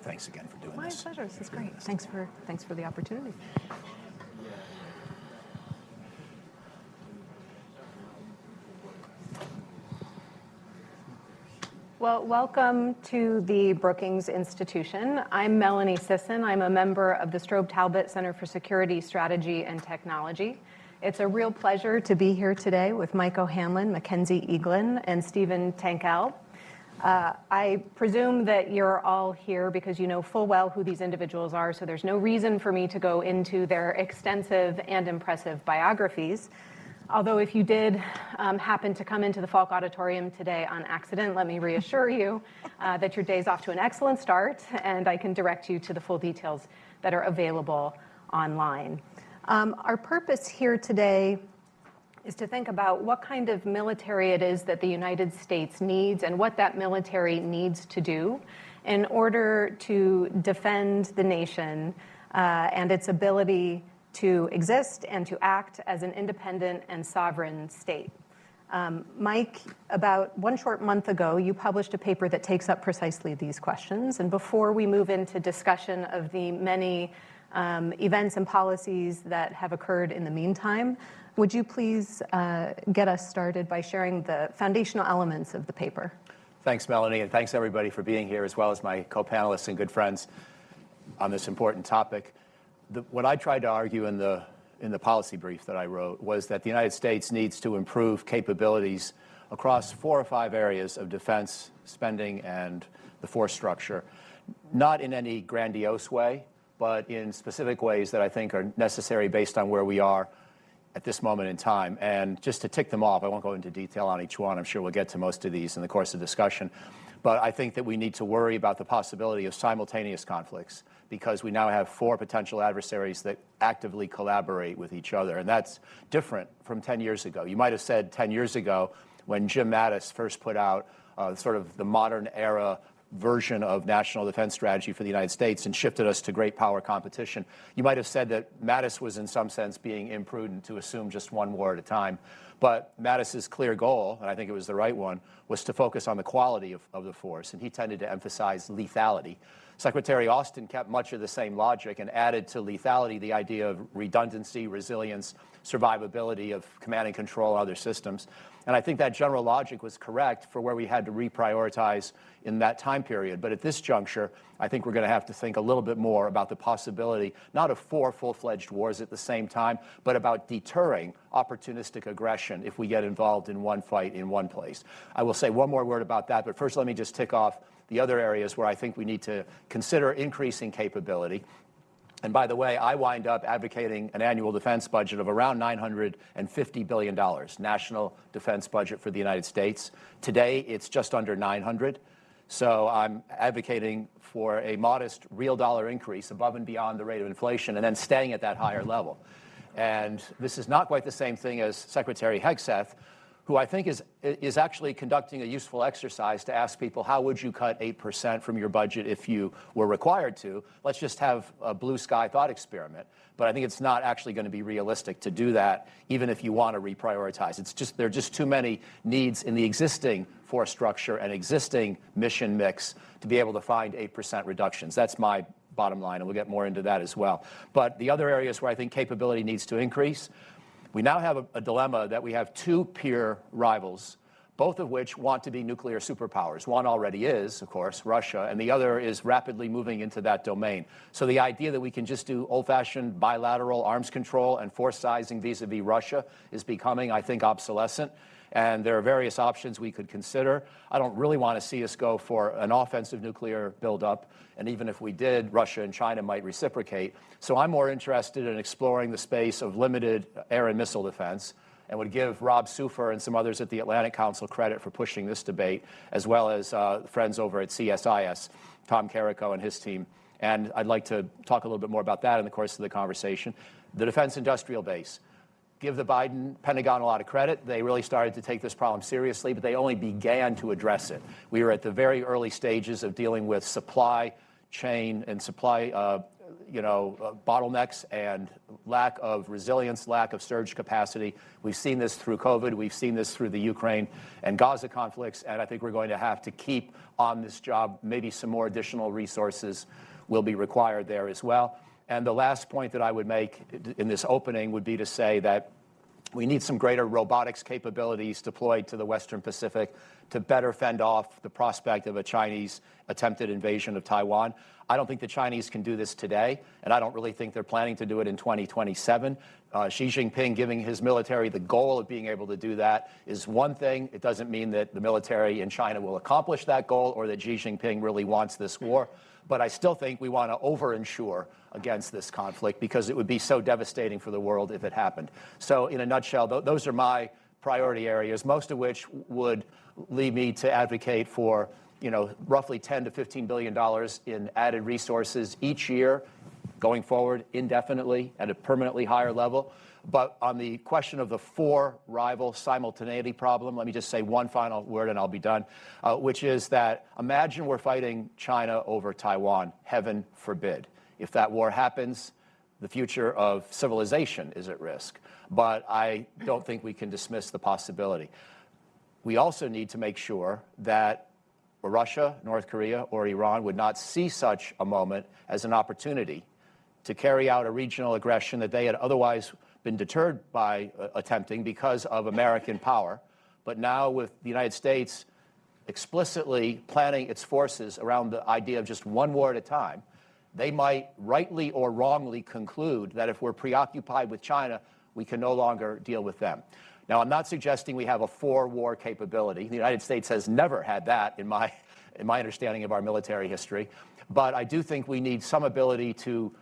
thanks again for doing this. My pleasure. This is great. Thanks for the opportunity. Well, welcome to the Brookings Institution. I'm Melanie Sisson. I'm a member of the Strobe Talbott Center for Security, Strategy, and Technology. It's a real pleasure to be here today with Mike O'Hanlon, Mackenzie Eaglin, and Stephen Tankel. I presume that you're all here because you know full well who these individuals are, so there's no reason for me to go into their extensive and impressive biographies. Although if you did happen to come into the Falk Auditorium today on accident, let me reassure you that your day's off to an excellent start, and I can direct you to the full details that are available online. Our purpose here today is to think about what kind of military it is that the United States needs and what that military needs to do in order to defend the nation and its ability to exist and to act as an independent and sovereign state. Mike, about one short month ago, you published a paper that takes up precisely these questions. And before we move into discussion of the many events and policies that have occurred in the meantime, would you please get us started by sharing the foundational elements of the paper? Thanks, Melanie, and thanks everybody for being here, as well as my co-panelists and good friends on this important topic. What I tried to argue in the policy brief that I wrote was that the United States needs to improve capabilities across 4 or 5 areas of defense spending and the force structure, not in any grandiose way, but in specific ways that I think are necessary based on where we are at this moment in time. And just to tick them off, I won't go into detail on each one. I'm sure we'll get to most of these in the course of discussion. But I think that we need to worry about the possibility of simultaneous conflicts, because we now have 4 potential adversaries that actively collaborate with each other. And that's different from 10 years ago. You might have said 10 years ago, when Jim Mattis first put out sort of the modern era version of national defense strategy for the United States and shifted us to great power competition, you might have said that Mattis was in some sense being imprudent to assume just one war at a time. But Mattis's clear goal, and I think it was the right one, was to focus on the quality of the force, and he tended to emphasize lethality. Secretary Austin kept much of the same logic and added to lethality the idea of redundancy, resilience, survivability of command and control and other systems. And I think that general logic was correct for where we had to reprioritize in that time period. But at this juncture, I think we're going to have to think a little bit more about the possibility, not of 4 full-fledged wars at the same time, but about deterring opportunistic aggression if we get involved in one fight in one place. I will say one more word about that, but first let me just tick off the other areas where I think we need to consider increasing capability. And by the way, I wind up advocating an annual defense budget of around $950 billion, national defense budget for the United States. Today, it's just under 900. So I'm advocating for a modest real dollar increase above and beyond the rate of inflation and then staying at that higher level. And this is not quite the same thing as Secretary Hegseth, who I think is actually conducting a useful exercise to ask people, how would you cut 8% from your budget if you were required to? Let's just have a blue sky thought experiment. But I think it's not actually going to be realistic to do that, even if you want to reprioritize. There are just too many needs in the existing force structure and existing mission mix to be able to find 8% reductions. That's my bottom line, and we'll get more into that as well. But the other areas where I think capability needs to increase, we now have a dilemma that we have 2 peer rivals, both of which want to be nuclear superpowers. One already is, of course, Russia, and the other is rapidly moving into that domain. So the idea that we can just do old-fashioned bilateral arms control and force sizing vis-a-vis Russia is becoming, I think, obsolescent. And there are various options we could consider. I don't really want to see us go for an offensive nuclear buildup. And even if we did, Russia and China might reciprocate. So I'm more interested in exploring the space of limited air and missile defense, and would give Rob Sufer and some others at the Atlantic Council credit for pushing this debate, as well as friends over at CSIS, Tom Carrico and his team. And I'd like to talk a little bit more about that in the course of the conversation. The defense industrial base. Give the Biden Pentagon a lot of credit. They really started to take this problem seriously, but they only began to address it. We were at the very early stages of dealing with supply chain and supply bottlenecks and lack of resilience, lack of surge capacity. We've seen this through COVID. We've seen this through the Ukraine and Gaza conflicts. And I think we're going to have to keep on this job. Maybe some more additional resources will be required there as well. And the last point that I would make in this opening would be to say that we need some greater robotics capabilities deployed to the Western Pacific to better fend off the prospect of a Chinese attempted invasion of Taiwan. I don't think the Chinese can do this today, and I don't really think they're planning to do it in 2027. Xi Jinping giving his military the goal of being able to do that is one thing. It doesn't mean that the military in China will accomplish that goal or that Xi Jinping really wants this war. But I still think we want to over-insure against this conflict because it would be so devastating for the world if it happened. So in a nutshell, those are my priority areas, most of which would lead me to advocate for roughly $10 to $15 billion in added resources each year going forward indefinitely at a permanently higher level. But on the question of the four rival simultaneity problem, let me just say one final word and I'll be done, which is that imagine we're fighting China over Taiwan, heaven forbid. If that war happens, the future of civilization is at risk. But I don't think we can dismiss the possibility. We also need to make sure that Russia, North Korea, or Iran would not see such a moment as an opportunity to carry out a regional aggression that they had otherwise been deterred by attempting because of American power. But now with the United States explicitly planning its forces around the idea of just one war at a time, they might rightly or wrongly conclude that if we're preoccupied with China, we can no longer deal with them. Now, I'm not suggesting we have a four-war capability. The United States has never had that in my understanding of our military history. But I do think we need some ability to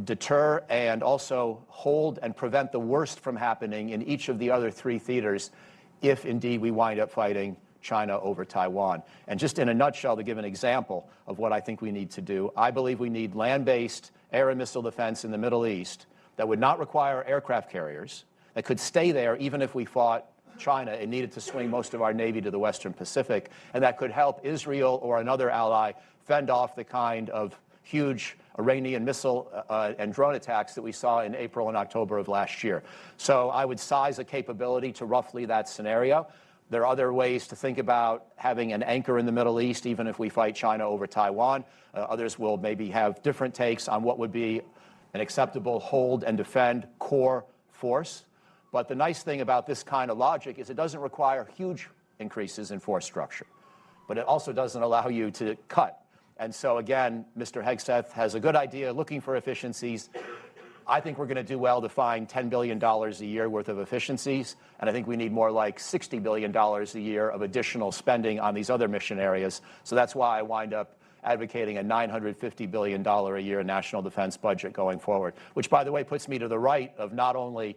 deter and also hold and prevent the worst from happening in each of the other three theaters if indeed we wind up fighting China over Taiwan. And just in a nutshell, to give an example of what I think we need to do, I believe we need land-based air and missile defense in the Middle East that would not require aircraft carriers, that could stay there even if we fought China and needed to swing most of our Navy to the Western Pacific, and that could help Israel or another ally fend off the kind of huge Iranian missile and drone attacks that we saw in April and October of last year. So I would size a capability to roughly that scenario. There are other ways to think about having an anchor in the Middle East, even if we fight China over Taiwan. Others will maybe have different takes on what would be an acceptable hold and defend core force. But the nice thing about this kind of logic is it doesn't require huge increases in force structure, but it also doesn't allow you to cut. And so again, Mr. Hegseth has a good idea looking for efficiencies. I think we're going to do well to find $10 billion a year worth of efficiencies, and I think we need more like $60 billion a year of additional spending on these other mission areas. So that's why I wind up advocating a $950 billion a year national defense budget going forward, which, by the way, puts me to the right of not only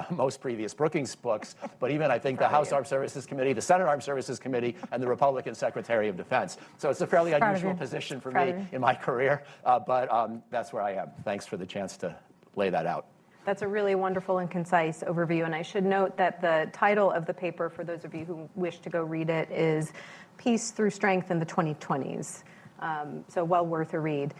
most previous Brookings books, but even, I think, the House Armed Services Committee, the Senate Armed Services Committee, and the Republican Secretary of Defense. So it's a fairly unusual position for me in my career, but that's where I am. Thanks for the chance to lay that out. That's a really wonderful and concise overview, and I should note that the title of the paper, for those of you who wish to go read it, is Peace Through Strength in the 2020s. So well worth a read.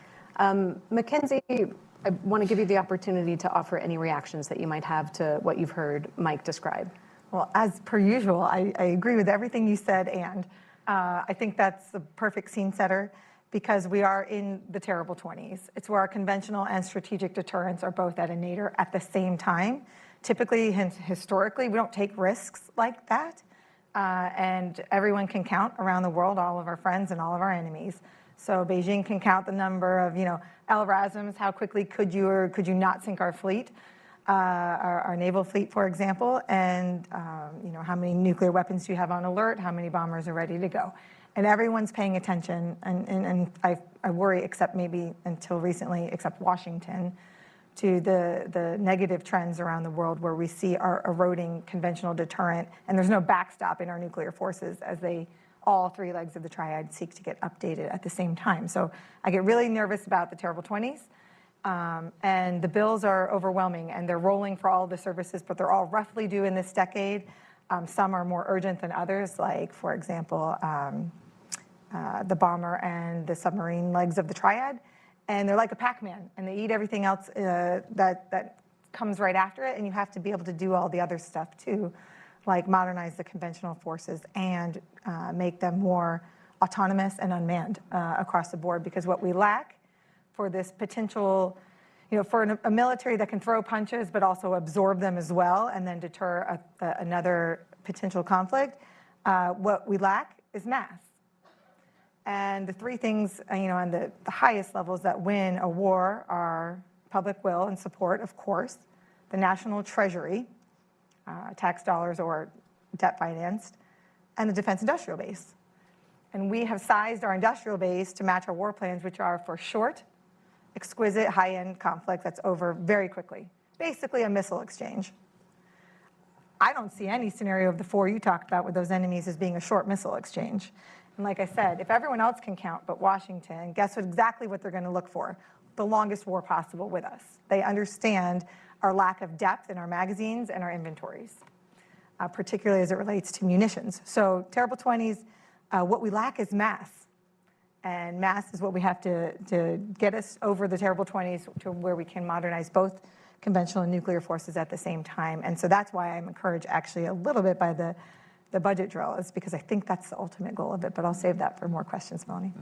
Mackenzie, I want to give you the opportunity to offer any reactions that you might have to what you've heard Mike describe. Well, as per usual, I agree with everything you said, and I think that's the perfect scene setter because we are in the terrible 20s. It's where our conventional and strategic deterrents are both at a nadir at the same time. Typically, historically, we don't take risks like that, and everyone can count around the world, all of our friends and all of our enemies. So Beijing can count the number of, LRASMs, how quickly could you or could you not sink our fleet, our naval fleet, for example, and, how many nuclear weapons do you have on alert, how many bombers are ready to go. And everyone's paying attention, and I worry, except maybe until recently, except Washington, to the negative trends around the world where we see our eroding conventional deterrent, and there's no backstop in our nuclear forces as all three legs of the triad seek to get updated at the same time. So I get really nervous about the terrible 20s. And the bills are overwhelming, and they're rolling for all of the services, but they're all roughly due in this decade. Some are more urgent than others, like, for example, the bomber and the submarine legs of the triad. And they're like a Pac-Man, and they eat everything else that comes right after it, and you have to be able to do all the other stuff too, like modernize the conventional forces and make them more autonomous and unmanned across the board. Because what we lack for this potential, for a military that can throw punches but also absorb them as well and then deter another potential conflict, what we lack is mass. And the three things, on the highest levels that win a war are public will and support, of course, the national treasury, tax dollars or debt financed, and the defense industrial base. And we have sized our industrial base to match our war plans, which are for short, exquisite, high-end conflict that's over very quickly. Basically a missile exchange. I don't see any scenario of the four you talked about with those enemies as being a short missile exchange. And like I said, if everyone else can count but Washington, guess exactly what they're going to look for? The longest war possible with us. They understand our lack of depth in our magazines and our inventories, particularly as it relates to munitions. So terrible 20s, what we lack is mass. And mass is what we have to get us over the terrible 20s to where we can modernize both conventional and nuclear forces at the same time. And so that's why I'm encouraged actually a little bit by the budget drill, is because I think that's the ultimate goal of it. But I'll save that for more questions, Melanie.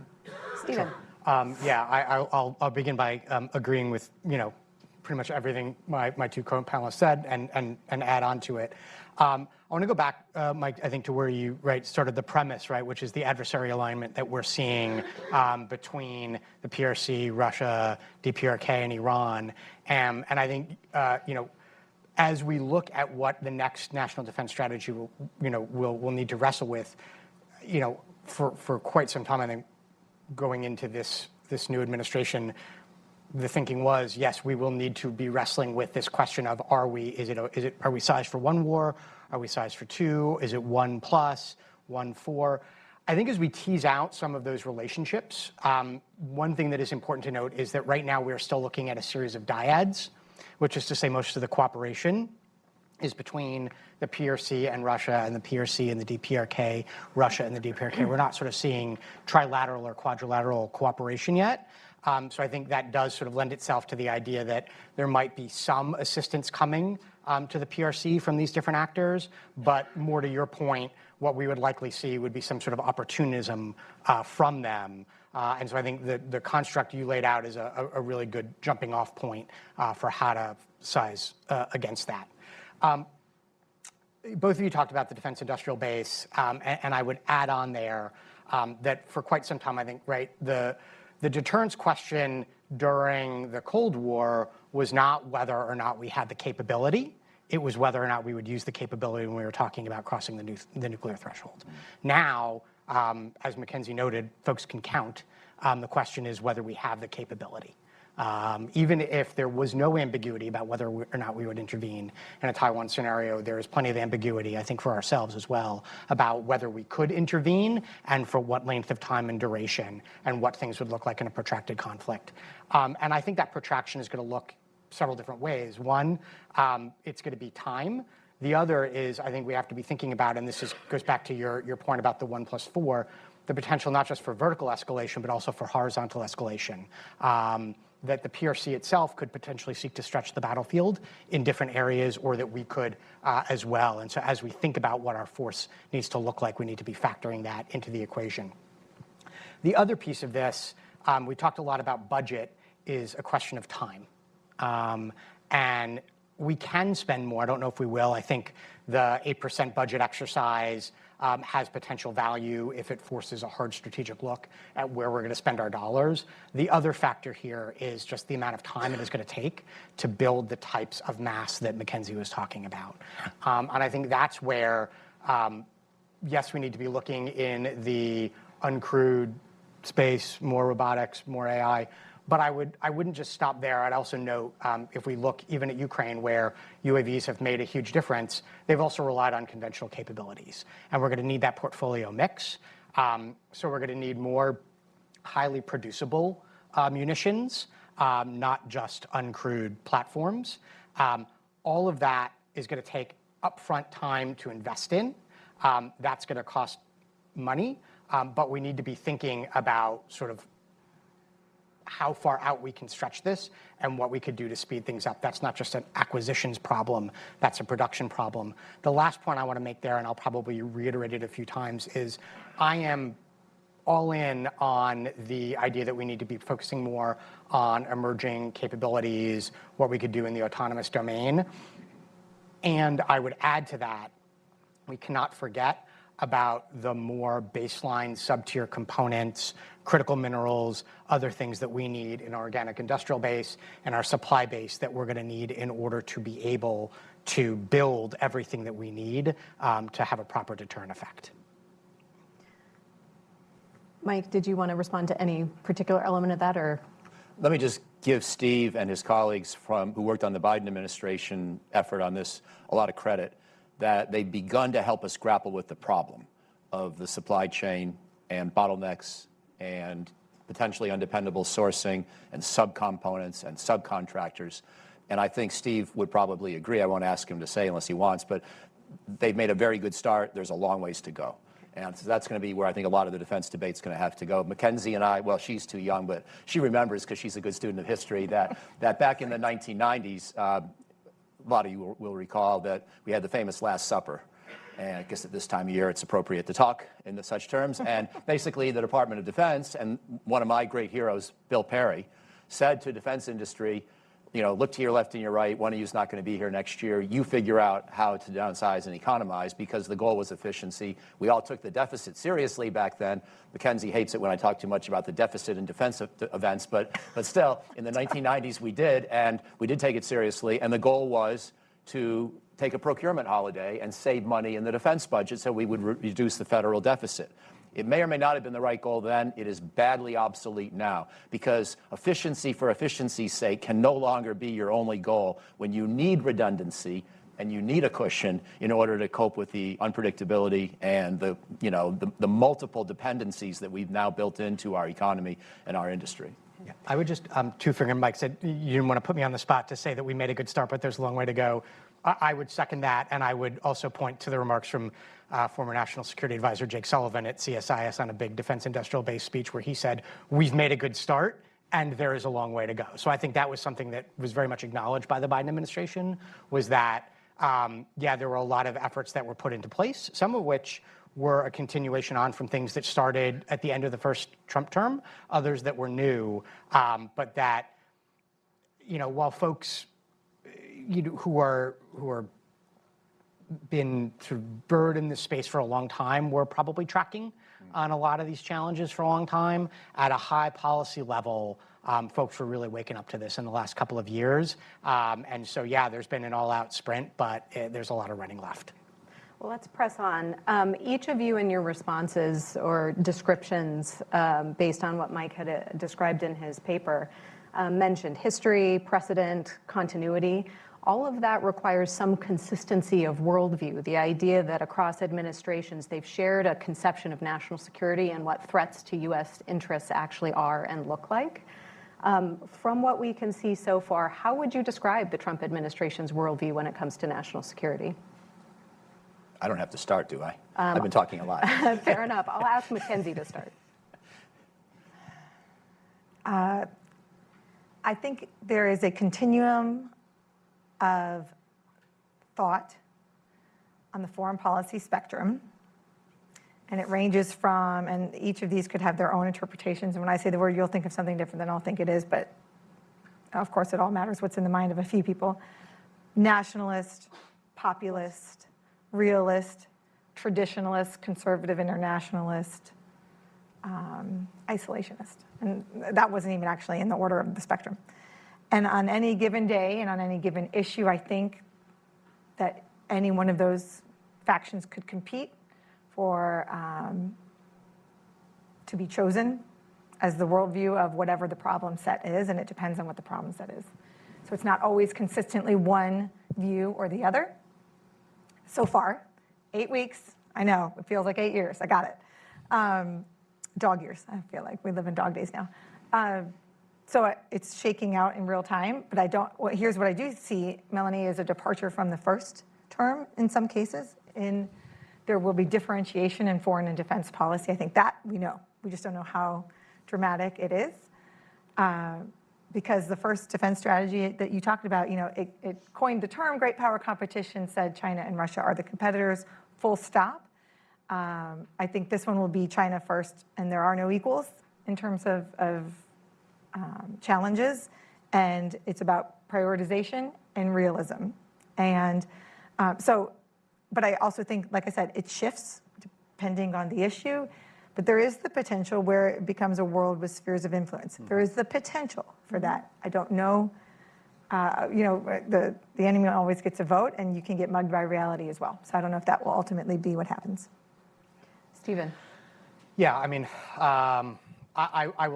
Stephen. I'll begin by agreeing with pretty much everything my two co-panelists said and add on to it. I want to go back, Mike, I think to where you started the premise, which is the adversary alignment that we're seeing between the PRC, Russia, DPRK, and Iran. And I think as we look at what the next national defense strategy will need to wrestle with, for quite some time, I think going into this new administration, the thinking was, yes, we will need to be wrestling with this question of are we sized for one war? Are we sized for two? Is it 1+, 1-4? I think as we tease out some of those relationships, one thing that is important to note is that right now we're still looking at a series of dyads, which is to say most of the cooperation is between the PRC and Russia and the PRC and the DPRK, Russia and the DPRK. We're not sort of seeing trilateral or quadrilateral cooperation yet. So I think that does sort of lend itself to the idea that there might be some assistance coming to the PRC from these different actors, but more to your point, what we would likely see would be some sort of opportunism from them. And so I think the construct you laid out is a really good jumping off point for how to size against that. Both of you talked about the defense industrial base, and I would add on there that for quite some time, I think, the deterrence question during the Cold War was not whether or not we had the capability. It was whether or not we would use the capability when we were talking about crossing the nuclear threshold. Now, as Mackenzie noted, folks can count. The question is whether we have the capability. Even if there was no ambiguity about whether or not we would intervene in a Taiwan scenario, there is plenty of ambiguity, I think, for ourselves as well, about whether we could intervene and for what length of time and duration and what things would look like in a protracted conflict. And I think that protraction is going to look several different ways. One, it's going to be time. The other is, I think we have to be thinking about, and this goes back to your point about the 1+4, the potential not just for vertical escalation, but also for horizontal escalation. That the PRC itself could potentially seek to stretch the battlefield in different areas, or that we could as well. And so as we think about what our force needs to look like, we need to be factoring that into the equation. The other piece of this, we talked a lot about budget, is a question of time. And we can spend more. I don't know if we will. I think the 8% budget exercise has potential value if it forces a hard strategic look at where we're going to spend our dollars. The other factor here is just the amount of time it is going to take to build the types of mass that Mackenzie was talking about. And I think that's where, yes, we need to be looking in the uncrewed space, more robotics, more AI. But I wouldn't just stop there. I'd also note, if we look even at Ukraine, where UAVs have made a huge difference, they've also relied on conventional capabilities. And we're going to need that portfolio mix. So we're going to need more highly producible munitions, not just uncrewed platforms. All of that is going to take upfront time to invest in. That's going to cost money. But we need to be thinking about sort of how far out we can stretch this and what we could do to speed things up. That's not just an acquisitions problem, that's a production problem. The last point I want to make there, and I'll probably reiterate it a few times, is I am all in on the idea that we need to be focusing more on emerging capabilities, what we could do in the autonomous domain. And I would add to that, we cannot forget about the more baseline sub-tier components, critical minerals, other things that we need in our organic industrial base and our supply base that we're going to need in order to be able to build everything that we need to have a proper deterrent effect. Mike, did you want to respond to any particular element of that, or? Let me just give Steve and his colleagues who worked on the Biden administration effort on this a lot of credit, that they've begun to help us grapple with the problem of the supply chain and bottlenecks and potentially undependable sourcing and subcomponents and subcontractors. And I think Steve would probably agree. I won't ask him to say unless he wants, but they've made a very good start. There's a long ways to go. And so that's going to be where I think a lot of the defense debate's going to have to go. Mackenzie and I, well, she's too young, but she remembers, because she's a good student of history, that back in the 1990s, a lot of you will recall that we had the famous Last Supper. And I guess at this time of year, it's appropriate to talk in such terms. And basically, the Department of Defense, and one of my great heroes, Bill Perry, said to defense industry, you know, look to your left and your right. One of you is not going to be here next year. You figure out how to downsize and economize, because the goal was efficiency. We all took the deficit seriously back then. Mackenzie hates it when I talk too much about the deficit in defense events, but still, in the 1990s we did, and we did take it seriously. And the goal was to take a procurement holiday and save money in the defense budget so we would reduce the federal deficit. It may or may not have been the right goal then. It is badly obsolete now, because efficiency for efficiency's sake can no longer be your only goal when you need redundancy and you need a cushion in order to cope with the unpredictability and the multiple dependencies that we've now built into our economy and our industry. Yeah. I would just, two-finger Mike said, you didn't want to put me on the spot to say that we made a good start, but there's a long way to go. I would second that, and I would also point to the remarks from former National Security Advisor Jake Sullivan at CSIS on a big defense industrial base speech where he said, we've made a good start, and there is a long way to go. So I think that was something that was very much acknowledged by the Biden administration, was that, there were a lot of efforts that were put into place, some of which were a continuation on from things that started at the end of the first Trump term, others that were new, but that, while folks who are been sort of bird in this space for a long time, we're probably tracking on a lot of these challenges for a long time. At a high policy level, folks were really waking up to this in the last couple of years. And so, there's been an all-out sprint, but there's a lot of running left. Well, let's press on. Each of you in your responses or descriptions based on what Mike had described in his paper mentioned history, precedent, continuity. All of that requires some consistency of worldview, the idea that across administrations they've shared a conception of national security and what threats to U.S. interests actually are and look like. From what we can see so far, how would you describe the Trump administration's worldview when it comes to national security? I don't have to start, do I? I've been talking a lot. Fair enough. I'll ask Mackenzie to start. I think there is a continuum of thought on the foreign policy spectrum, and it ranges from, and each of these could have their own interpretations, and when I say the word, you'll think of something different than I'll think it is, but of course it all matters what's in the mind of a few people. Nationalist, populist, realist, traditionalist, conservative internationalist, isolationist. And that wasn't even actually in the order of the spectrum. And on any given day and on any given issue, I think that any one of those factions could compete for to be chosen as the worldview of whatever the problem set is, and it depends on what the problem set is. So it's not always consistently one view or the other. So far, 8 weeks, I know, it feels like 8 years, I got it. Dog years, I feel like we live in dog days now. So it's shaking out in real time, but here's what I do see, Melanie, is a departure from the first term in some cases. There will be differentiation in foreign and defense policy. I think that we know. We just don't know how dramatic it is. because the first defense strategy that you talked about, it coined the term great power competition, said China and Russia are the competitors, full stop. I think this one will be China first, and there are no equals in terms of challenges, and it's about prioritization and realism. And but I also think, like I said, it shifts depending on the issue, but there is the potential where it becomes a world with spheres of influence. Mm-hmm. There is the potential for that. I don't know. The enemy always gets a vote, and you can get mugged by reality as well. So I don't know if that will ultimately be what happens. Stephen. Yeah, I mean, I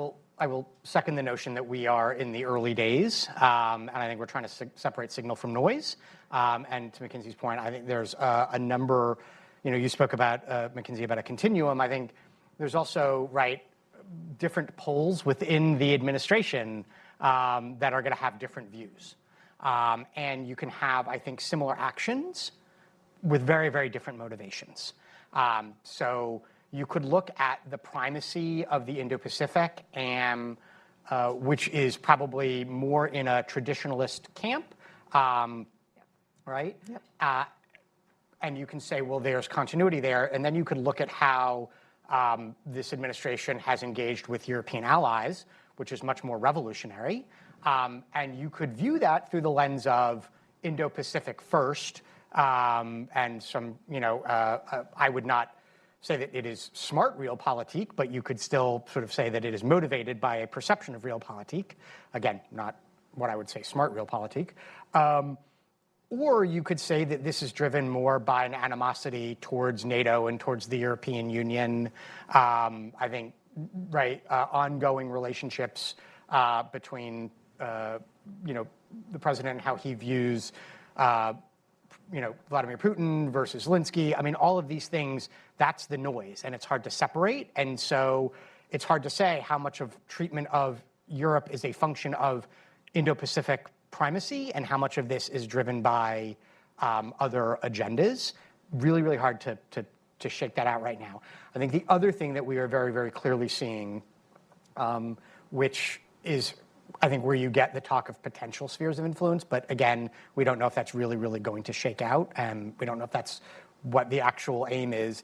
will second the notion that we are in the early days, and I think we're trying to separate signal from noise. And to Mackenzie's point, I think there's a number. You spoke about Mackenzie about a continuum. I think there's also different poles within the administration that are going to have different views, and you can have, I think, similar actions with very, very different motivations. So you could look at the primacy of the Indo-Pacific, and which is probably more in a traditionalist camp, right? Yep. And you can say, well, there's continuity there, and then you could look at how this administration has engaged with European allies, which is much more revolutionary, and you could view that through the lens of Indo-Pacific first, and some, I would not say that it is smart realpolitik, but you could still sort of say that it is motivated by a perception of realpolitik. Again, not what I would say smart realpolitik. Or you could say that this is driven more by an animosity towards NATO and towards the European Union. I think, ongoing relationships between, the president and how he views, Vladimir Putin versus Zelensky. I mean, all of these things, that's the noise, and it's hard to separate. And so it's hard to say how much of treatment of Europe is a function of Indo-Pacific primacy and how much of this is driven by other agendas. Really, really hard to shake that out right now. I think the other thing that we are very, very clearly seeing, which is, I think, where you get the talk of potential spheres of influence, but again, we don't know if that's really, really going to shake out, and we don't know if that's what the actual aim is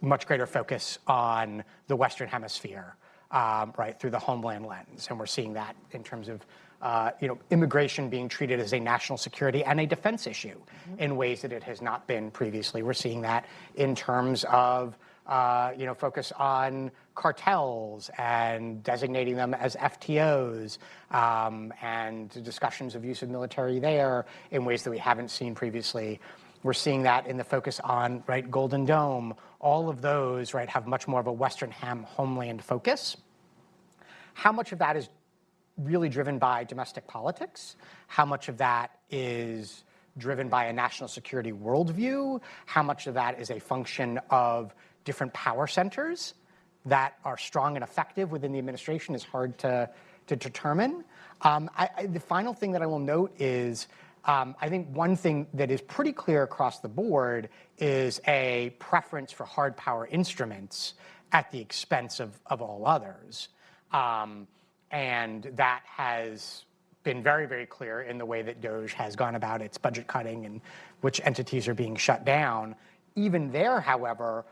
much greater focus on the Western Hemisphere, through the homeland lens. And we're seeing that in terms of immigration being treated as a national security and a defense issue in ways that it has not been previously. We're seeing that in terms of focus on cartels and designating them as FTOs, and discussions of use of military there in ways that we haven't seen previously. We're seeing that in the focus on Golden Dome. All of those have much more of a Western homeland focus. How much of that is really driven by domestic politics? How much of that is driven by a national security worldview? How much of that is a function of different power centers that are strong and effective within the administration is hard to determine. The final thing that I will note is I think one thing that is pretty clear across the board is a preference for hard power instruments at the expense of all others. And that has been very, very clear in the way that DOGE has gone about its budget cutting and which entities are being shut down. Even there, however,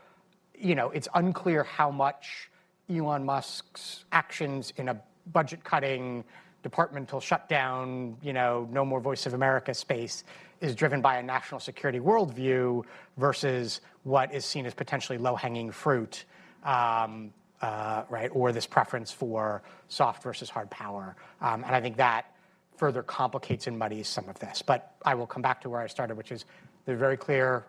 it's unclear how much Elon Musk's actions in a budget cutting, departmental shutdown, no more Voice of America space is driven by a national security worldview versus what is seen as potentially low-hanging fruit, or this preference for soft versus hard power. And I think that further complicates and muddies some of this. But I will come back to where I started, which is there's very clear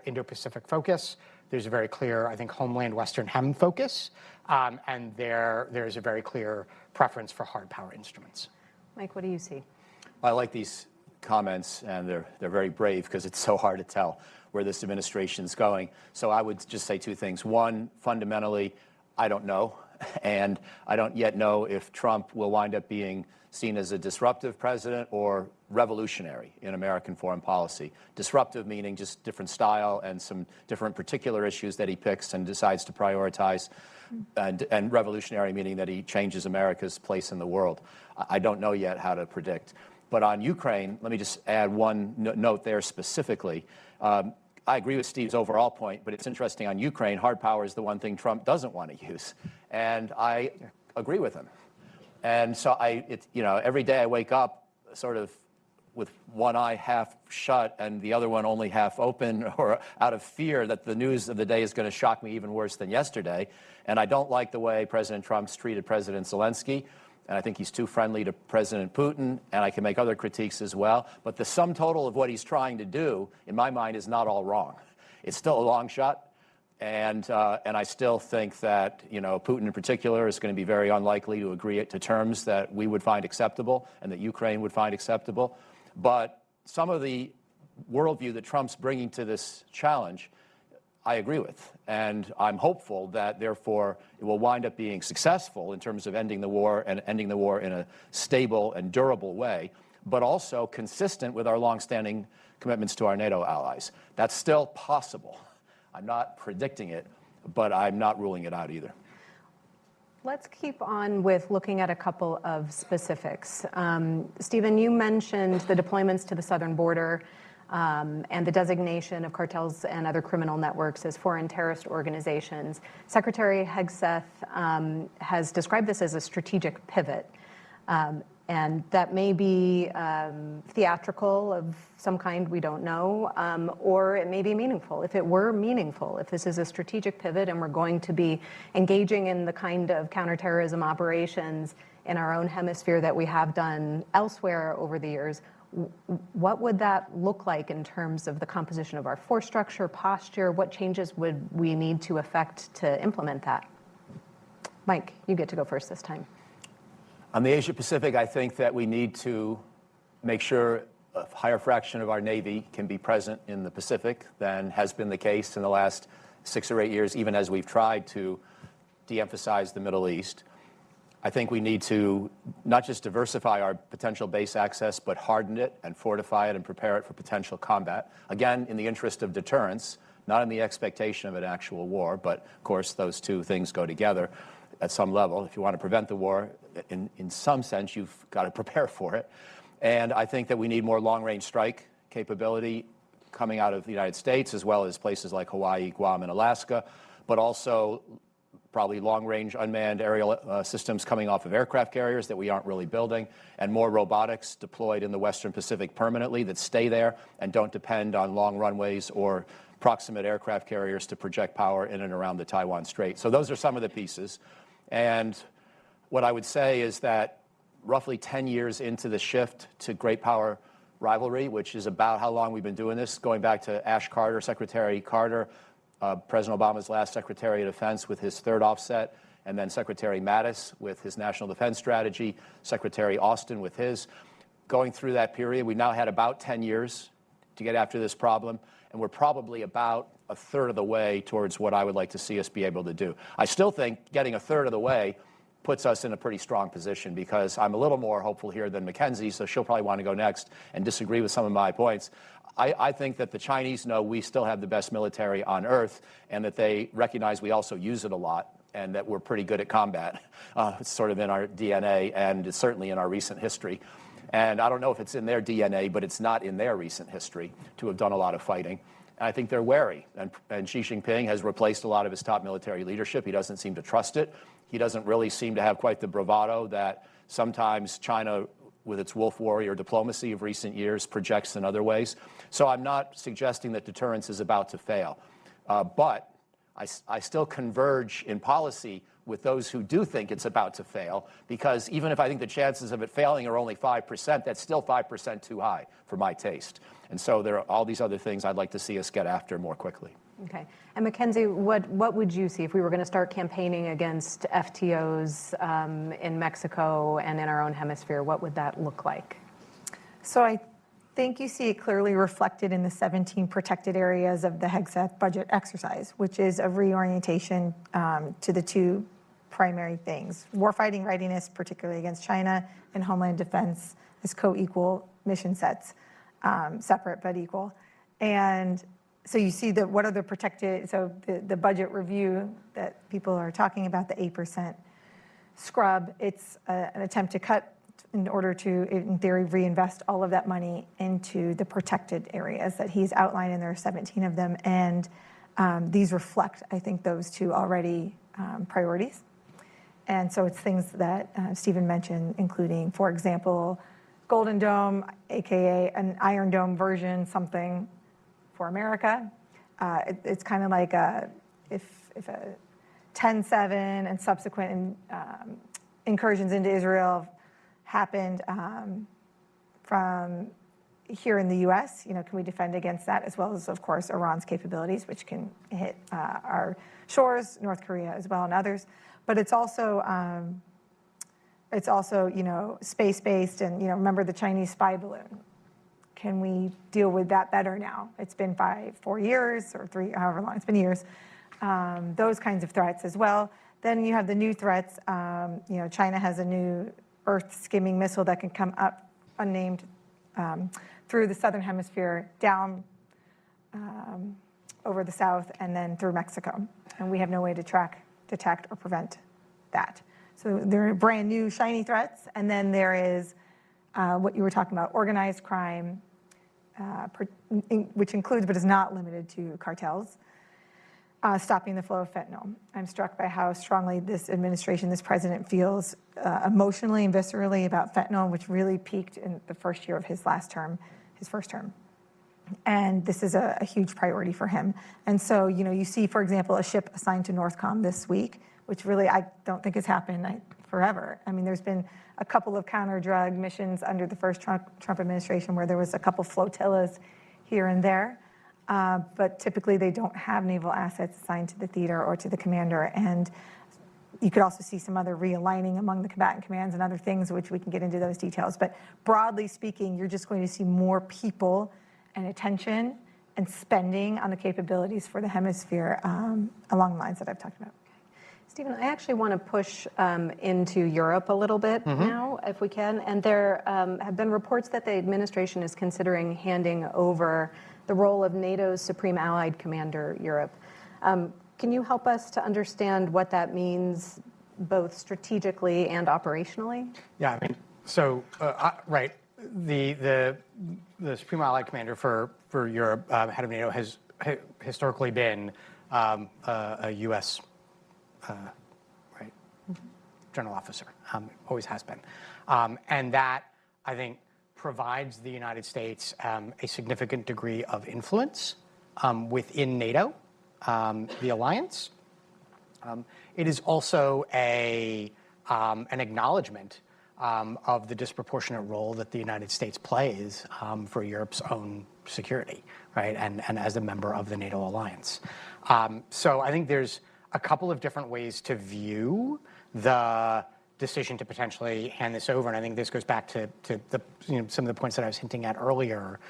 Indo-Pacific focus. There's a very clear, I think, homeland Western Hem focus. And there's a very clear preference for hard power instruments. Mike, what do you see? I like these comments, and they're very brave because it's so hard to tell where this administration's going. So I would just say two things. One, fundamentally, I don't know, And I don't yet know if Trump will wind up being seen as a disruptive president or revolutionary in American foreign policy. Disruptive meaning just different style and some different particular issues that he picks and decides to prioritize, and revolutionary meaning that he changes America's place in the world. I don't know yet how to predict. But on Ukraine, let me just add one note there specifically. I agree with Steve's overall point, but it's interesting on Ukraine, hard power is the one thing Trump doesn't want to use. And I agree with him. And so every day I wake up sort of with one eye half shut and the other one only half open, or out of fear that the news of the day is going to shock me even worse than yesterday. And I don't like the way President Trump's treated President Zelensky. And I think he's too friendly to President Putin, and I can make other critiques as well. But the sum total of what he's trying to do, in my mind, is not all wrong. It's still a long shot, and I still think that Putin in particular is going to be very unlikely to agree to terms that we would find acceptable and that Ukraine would find acceptable. But some of the worldview that Trump's bringing to this challenge, I agree with, and I'm hopeful that, therefore, it will wind up being successful in terms of ending the war, and ending the war in a stable and durable way, but also consistent with our longstanding commitments to our NATO allies. That's still possible. I'm not predicting it, but I'm not ruling it out either. Let's keep on with looking at a couple of specifics. Stephen, you mentioned the deployments to the southern border, and the designation of cartels and other criminal networks as foreign terrorist organizations. Secretary Hegseth has described this as a strategic pivot, and that may be theatrical of some kind, we don't know, or it may be meaningful. If it were meaningful, if this is a strategic pivot and we're going to be engaging in the kind of counterterrorism operations in our own hemisphere that we have done elsewhere over the years, what would that look like in terms of the composition of our force structure, posture? What changes would we need to effect to implement that? Mike, you get to go first this time. On the Asia Pacific, I think that we need to make sure a higher fraction of our Navy can be present in the Pacific than has been the case in the last 6 or 8 years, even as we've tried to de-emphasize the Middle East. I think we need to not just diversify our potential base access, but harden it and fortify it and prepare it for potential combat. Again, in the interest of deterrence, not in the expectation of an actual war, but of course those two things go together at some level. If you want to prevent the war, in some sense, you've got to prepare for it. And I think that we need more long-range strike capability coming out of the United States, as well as places like Hawaii, Guam, and Alaska, but also probably long-range unmanned aerial systems coming off of aircraft carriers that we aren't really building, and more robotics deployed in the Western Pacific permanently that stay there and don't depend on long runways or proximate aircraft carriers to project power in and around the Taiwan Strait. So those are some of the pieces. And what I would say is that roughly 10 years into the shift to great power rivalry, which is about how long we've been doing this, going back to Ash Carter, Secretary Carter, President Obama's last Secretary of Defense with his third offset, and then Secretary Mattis with his National Defense Strategy, Secretary Austin with his. Going through that period, we now had about 10 years to get after this problem, and we're probably about a third of the way towards what I would like to see us be able to do. I still think getting a third of the way puts us in a pretty strong position, because I'm a little more hopeful here than Mackenzie, so she'll probably want to go next and disagree with some of my points. I think that the Chinese know we still have the best military on Earth, and that they recognize we also use it a lot, and that we're pretty good at combat. It's sort of in our DNA, and it's certainly in our recent history. And I don't know if it's in their DNA, but it's not in their recent history to have done a lot of fighting. And I think they're wary. And Xi Jinping has replaced a lot of his top military leadership. He doesn't seem to trust it. He doesn't really seem to have quite the bravado that sometimes China, with its wolf warrior diplomacy of recent years, projects in other ways. So I'm not suggesting that deterrence is about to fail. But I still converge in policy with those who do think it's about to fail, because even if I think the chances of it failing are only 5%, that's still 5% too high for my taste. And so there are all these other things I'd like to see us get after more quickly. Okay. And Mackenzie, what would you see if we were going to start campaigning against FTOs in Mexico and in our own hemisphere? What would that look like? So I think you see it clearly reflected in the 17 protected areas of the Hegseth budget exercise, which is a reorientation to the two primary things. Warfighting readiness, particularly against China, and homeland defense as co-equal mission sets, separate but equal. And so you see that what are the protected, so the budget review that people are talking about, the 8% scrub, it's an attempt to cut in order to, in theory, reinvest all of that money into the protected areas that he's outlined, and there are 17 of them. And these reflect, I think, those two already priorities. And so it's things that Stephen mentioned, including, for example, Golden Dome, AKA an Iron Dome version, something for America. It's kind of like if a 10/7 and subsequent incursions into Israel happened from here in the U.S., can we defend against that, as well as, of course, Iran's capabilities, which can hit our shores, North Korea as well, and others. But it's also space-based, and remember the Chinese spy balloon. Can we deal with that better now? It's been 4 years or 3, however long it's been years. Those kinds of threats as well. Then you have the new threats. China has a new Earth-skimming missile that can come up unnamed through the southern hemisphere, down over the south, and then through Mexico. And we have no way to track, detect, or prevent that. So there are brand new shiny threats. And then there is what you were talking about, organized crime, which includes but is not limited to cartels, stopping the flow of fentanyl. I'm struck by how strongly this administration, this president feels emotionally and viscerally about fentanyl, which really peaked in the first year of his first term. And this is a huge priority for him. And so, you see, for example, a ship assigned to NORTHCOM this week, which really I don't think has happened forever. I mean, there's been a couple of counter-drug missions under the first Trump administration where there was a couple flotillas here and there. But typically they don't have naval assets assigned to the theater or to the commander. And you could also see some other realigning among the combatant commands and other things, which we can get into those details. But broadly speaking, you're just going to see more people and attention and spending on the capabilities for the hemisphere along the lines that I've talked about. Stephen, I actually want to push into Europe a little bit now, if we can. And there have been reports that the administration is considering handing over the role of NATO's Supreme Allied Commander, Europe. Can you help us to understand what that means, both strategically and operationally? Yeah, I mean, so, right, the Supreme Allied Commander for Europe, head of NATO, has historically been a U.S. General officer, always has been. And that, I think, provides the United States a significant degree of influence within NATO, the alliance. It is also an acknowledgement of the disproportionate role that the United States plays for Europe's own security, right, and as a member of the NATO alliance. So I think there's a couple of different ways to view the decision to potentially hand this over, and I think this goes back to the, some of the points that I was hinting at earlier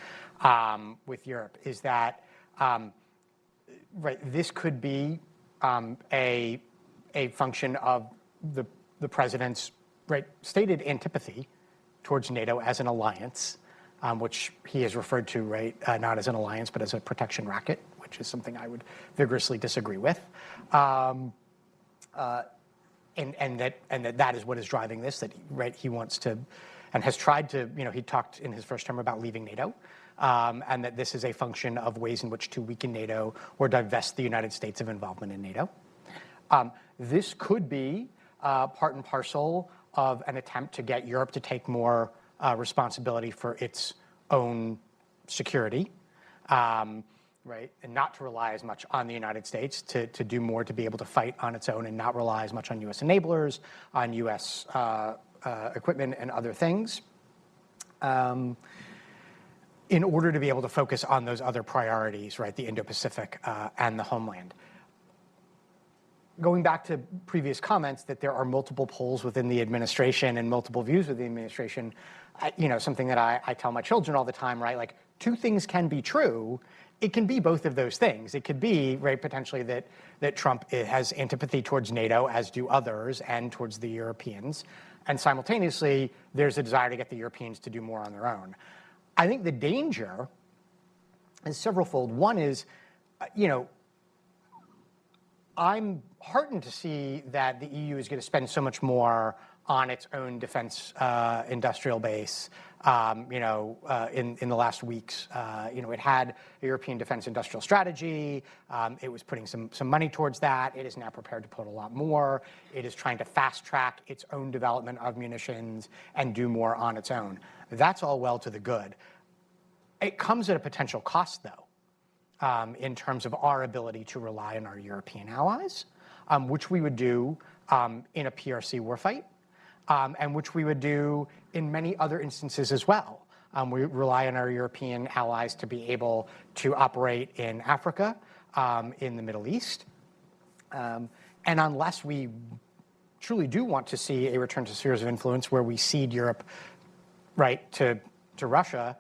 with Europe, is that right, this could be a function of the president's stated antipathy towards NATO as an alliance, which he has referred to not as an alliance but as a protection racket, which is something I would vigorously disagree with. And that is what is driving this, that he wants to, and has tried to, he talked in his first term about leaving NATO, and that this is a function of ways in which to weaken NATO or divest the United States of involvement in NATO. This could be part and parcel of an attempt to get Europe to take more responsibility for its own security. Right, and not to rely as much on the United States, to do more, to be able to fight on its own and not rely as much on U.S. enablers, on U.S. Equipment and other things, in order to be able to focus on those other priorities, right, the Indo-Pacific and the homeland. Going back to previous comments that there are multiple poles within the administration and multiple views within the administration, something that I tell my children all the time, right, like, two things can be true, it can be both of those things. It could be, right, potentially that Trump has antipathy towards NATO, as do others, and towards the Europeans. And simultaneously, there's a desire to get the Europeans to do more on their own. I think the danger is severalfold. One is, I'm heartened to see that the EU is going to spend so much more on its own defense industrial base. In the last weeks, it had a European defense industrial strategy. It was putting some money towards that. It is now prepared to put a lot more. It is trying to fast track its own development of munitions and do more on its own. That's all well to the good. It comes at a potential cost, though, in terms of our ability to rely on our European allies, which we would do in a PRC warfight. And which we would do in many other instances as well. We rely on our European allies to be able to operate in Africa, in the Middle East. And unless we truly do want to see a return to spheres of influence where we cede Europe, right, to Russia,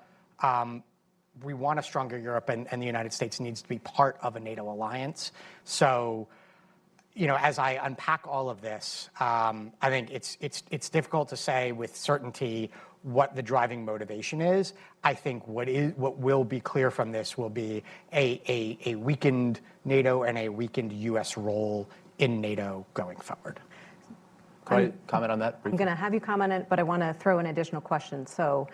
we want a stronger Europe, and the United States needs to be part of a NATO alliance. So, as I unpack all of this, I think it's difficult to say with certainty what the driving motivation is. I think what will be clear from this will be a weakened NATO and a weakened U.S. role in NATO going forward. Can I comment on that briefly? I'm going to have you comment on it, but I want to throw an additional question. So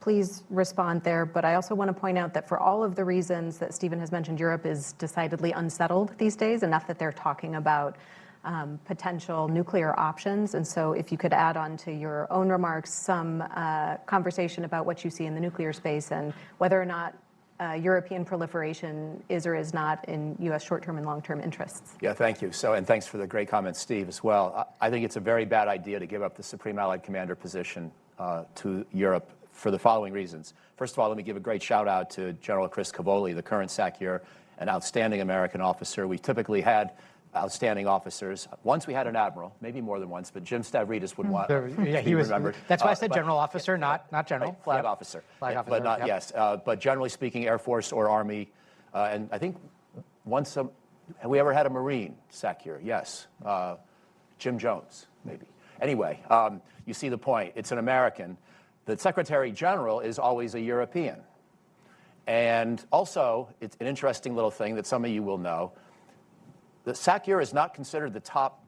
please respond there. But I also want to point out that for all of the reasons that Stephen has mentioned, Europe is decidedly unsettled these days, enough that they're talking about potential nuclear options. And so if you could add on to your own remarks some conversation about what you see in the nuclear space and whether or not European proliferation is or is not in U.S. short-term and long-term interests. Yeah, thank you. And thanks for the great comments, Steve, as well. I think it's a very bad idea to give up the Supreme Allied Commander position to Europe for the following reasons. First of all, let me give a great shout out to General Chris Cavoli, the current SACEUR, an outstanding American officer. We've typically had outstanding officers. Once we had an admiral, maybe more than once, but Jim Stavridis would want yeah, he was remembered. That's why I said general officer, not general. Right, flag officer. Flag officer, but not, yep. yes. But generally speaking, Air Force or Army. And I think once, have we ever had a Marine SACEUR? Yes. Jim Jones, maybe. Anyway, you see the point. It's an American. The Secretary General is always a European. And also, it's an interesting little thing that some of you will know. The SACEUR is not considered the top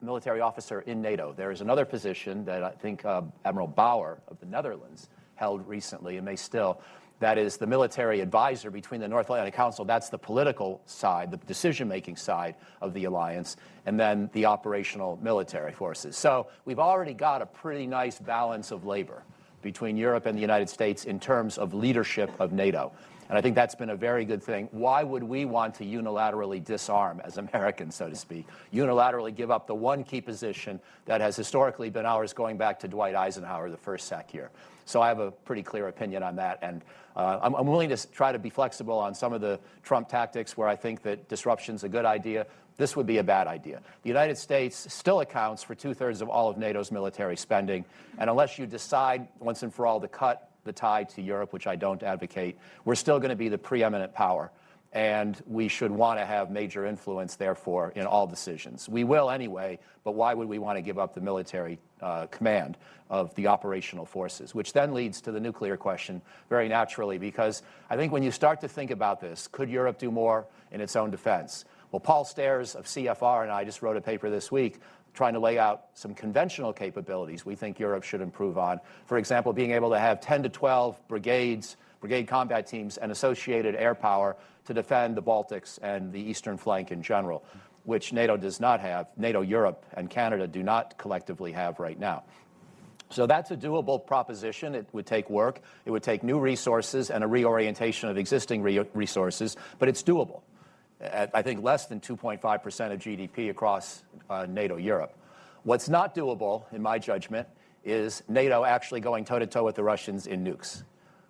military officer in NATO. There is another position that I think Admiral Bauer of the Netherlands held recently, and may still. That is the military advisor between the North Atlantic Council. That's the political side, the decision-making side of the alliance, and then the operational military forces. So we've already got a pretty nice balance of labor between Europe and the United States in terms of leadership of NATO. And I think that's been a very good thing. Why would we want to unilaterally disarm, as Americans, so to speak, unilaterally give up the one key position that has historically been ours going back to Dwight Eisenhower, the first SACEUR? So I have a pretty clear opinion on that. And I'm willing to try to be flexible on some of the Trump tactics where I think that disruption's a good idea. This would be a bad idea. The United States still accounts for 2/3 of all of NATO's military spending. And unless you decide once and for all to cut the tie to Europe, which I don't advocate, we're still going to be the preeminent power. And we should want to have major influence, therefore, in all decisions. We will anyway, but why would we want to give up the military command of the operational forces? Which then leads to the nuclear question very naturally, because I think when you start to think about this, could Europe do more in its own defense? Well, Paul Stairs of CFR and I just wrote a paper this week trying to lay out some conventional capabilities we think Europe should improve on. For example, being able to have 10 to 12 brigade combat teams and associated air power to defend the Baltics and the eastern flank in general, which NATO does not have. NATO, Europe, and Canada do not collectively have right now. So that's a doable proposition. It would take work. It would take new resources and a reorientation of existing resources, but it's doable. At, I think, less than 2.5% of GDP across NATO Europe. What's not doable, in my judgment, is NATO actually going toe-to-toe with the Russians in nukes.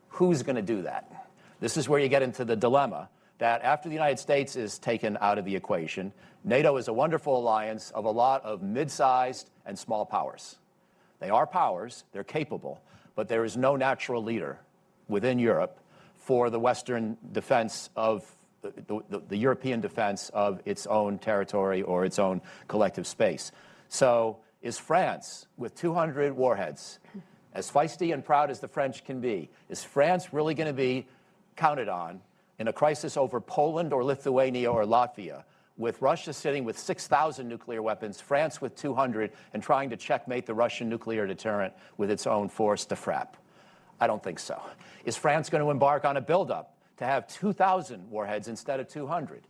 Who's going to do that? This is where you get into the dilemma that after the United States is taken out of the equation, NATO is a wonderful alliance of a lot of mid-sized and small powers. They are powers, they're capable, but there is no natural leader within Europe for the Western defense of the European defense of its own territory or its own collective space. So is France, with 200 warheads, as feisty and proud as the French can be, is France really going to be counted on in a crisis over Poland or Lithuania or Latvia, with Russia sitting with 6,000 nuclear weapons, France with 200, and trying to checkmate the Russian nuclear deterrent with its own force de frappe? I don't think so. Is France going to embark on a buildup to have 2,000 warheads instead of 200?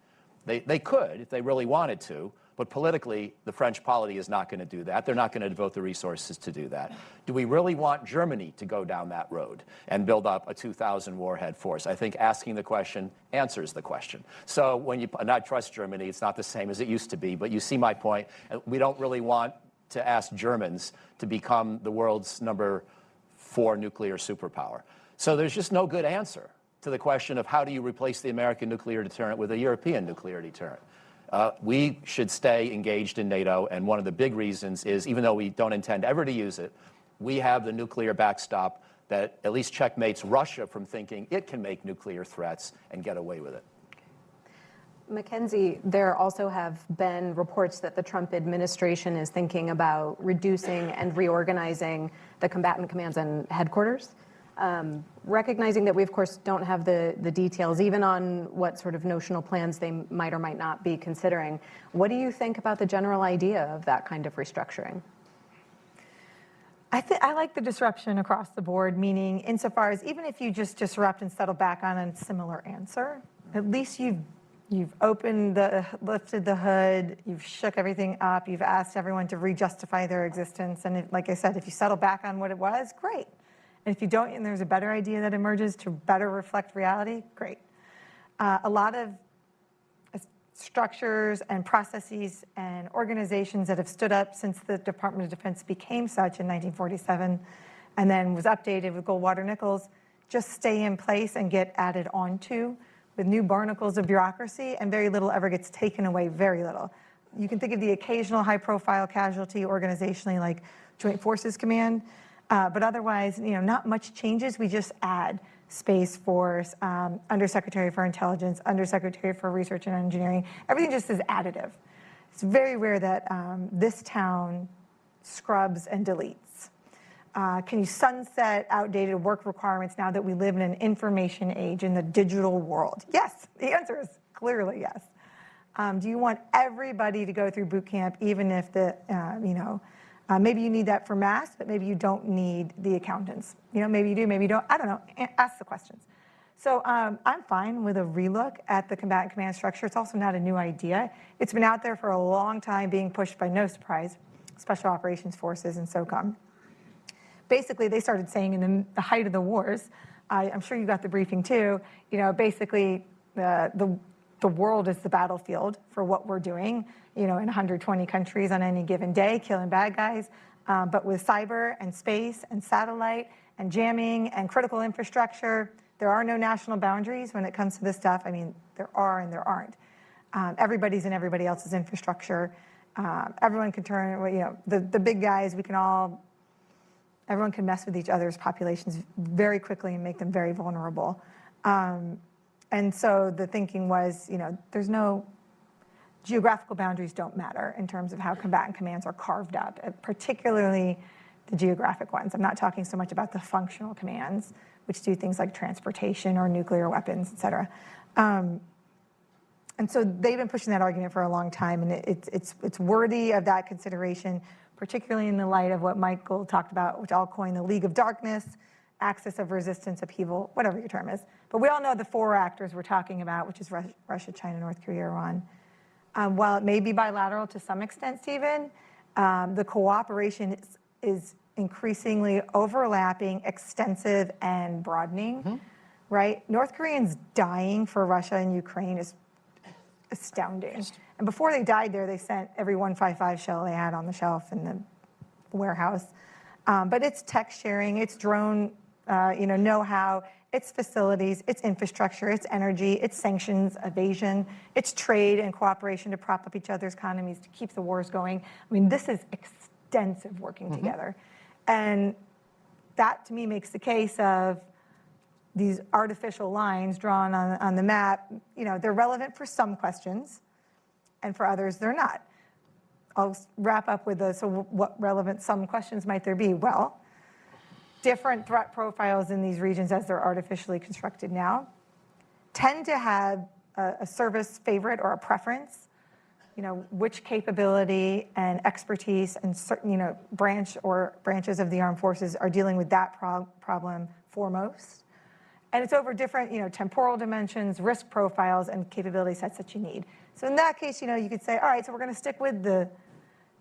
They could if they really wanted to, but politically, the French polity is not going to do that. They're not going to devote the resources to do that. Do we really want Germany to go down that road and build up a 2,000 warhead force? I think asking the question answers the question. So when you, and I trust Germany, it's not the same as it used to be, but you see my point. We don't really want to ask Germans to become the world's #4 nuclear superpower. So there's just no good answer to the question of how do you replace the American nuclear deterrent with a European nuclear deterrent. We should stay engaged in NATO, and one of the big reasons is, even though we don't intend ever to use it, we have the nuclear backstop that at least checkmates Russia from thinking it can make nuclear threats and get away with it. Mackenzie, there also have been reports that the Trump administration is thinking about reducing and reorganizing the combatant commands and headquarters. Recognizing that we, of course, don't have the details, even on what sort of notional plans they might or might not be considering, what do you think about the general idea of that kind of restructuring? I like the disruption across the board, meaning insofar as even if you just disrupt and settle back on a similar answer, at least you've lifted the hood, you've shook everything up, you've asked everyone to re-justify their existence, and like I said, if you settle back on what it was, great. And if you don't, and there's a better idea that emerges to better reflect reality, great. A lot of structures and processes and organizations that have stood up since the Department of Defense became such in 1947 and then was updated with Goldwater-Nichols just stay in place and get added onto with new barnacles of bureaucracy, and very little ever gets taken away, very little. You can think of the occasional high-profile casualty organizationally like Joint Forces Command, but otherwise, not much changes. We just add Space Force, Undersecretary for Intelligence, Undersecretary for Research and Engineering. Everything just is additive. It's very rare that this town scrubs and deletes. Can you sunset outdated work requirements now that we live in an information age in the digital world? Yes, the answer is clearly yes. Do you want everybody to go through boot camp, even if maybe you need that for math, but maybe you don't need the accountants. Maybe you do, maybe you don't. I don't know. Ask the questions. So I'm fine with a relook at the combatant command structure. It's also not a new idea. It's been out there for a long time, being pushed by, no surprise, Special Operations Forces and SOCOM. Basically, they started saying in the height of the wars, I'm sure you got the briefing too, basically the world is the battlefield for what we're doing, in 120 countries on any given day, killing bad guys. But with cyber and space and satellite and jamming and critical infrastructure, there are no national boundaries when it comes to this stuff. I mean, there are and there aren't. Everybody's in everybody else's infrastructure. Everyone can turn, the big guys, everyone can mess with each other's populations very quickly and make them very vulnerable. And so the thinking was, there's no geographical boundaries don't matter in terms of how combatant commands are carved up, particularly the geographic ones. I'm not talking so much about the functional commands, which do things like transportation or nuclear weapons, et cetera. And so they've been pushing that argument for a long time, and it's worthy of that consideration, particularly in the light of what Michael talked about, which I'll coin the League of Darkness, axis of resistance, upheaval, whatever your term is. But we all know the four actors we're talking about, which is Russia, China, North Korea, Iran. While it may be bilateral to some extent, Stephen, the cooperation is increasingly overlapping, extensive, and broadening, right? North Koreans dying for Russia and Ukraine is astounding. And before they died there, they sent every 155 shell they had on the shelf in the warehouse. But it's tech sharing, it's drone, know-how, it's facilities, it's infrastructure, it's energy, it's sanctions, evasion, it's trade and cooperation to prop up each other's economies to keep the wars going. I mean, this is extensive working together. And that, to me, makes the case of these artificial lines drawn on the map, they're relevant for some questions, and for others they're not. I'll wrap up with so what relevant some questions might there be? Well, different threat profiles in these regions as they're artificially constructed now tend to have a service favorite or a preference, which capability and expertise and certain, branches of the armed forces are dealing with that problem foremost. And it's over different, temporal dimensions, risk profiles, and capability sets that you need. So in that case, you could say, all right, so we're going to stick with the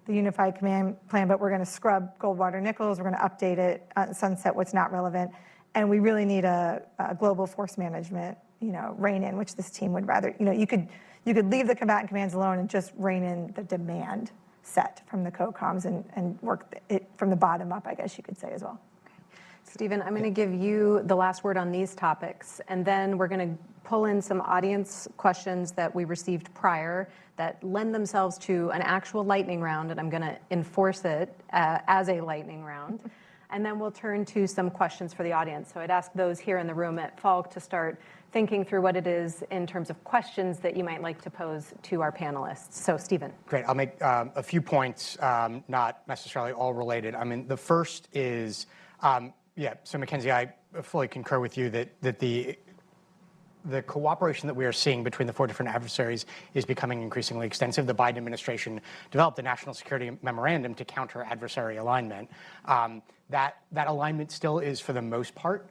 unified command plan, but we're going to scrub Goldwater Nichols, we're going to update it, sunset what's not relevant, and we really need a global force management, rein in, which this team would rather, you could leave the combatant commands alone and just rein in the demand set from the COCOMs and work it from the bottom up, I guess you could say as well. Stephen, I'm going to give you the last word on these topics, and then we're going to pull in some audience questions that we received prior that lend themselves to an actual lightning round, and I'm going to enforce it as a lightning round. And then we'll turn to some questions for the audience. So I'd ask those here in the room at Falk to start thinking through what it is in terms of questions that you might like to pose to our panelists. So, Stephen. Great. I'll make a few points, not necessarily all related. I mean, the first is, so Mackenzie, I fully concur with you that the cooperation that we are seeing between the four different adversaries is becoming increasingly extensive. The Biden administration developed a national security memorandum to counter adversary alignment. That alignment still is, for the most part,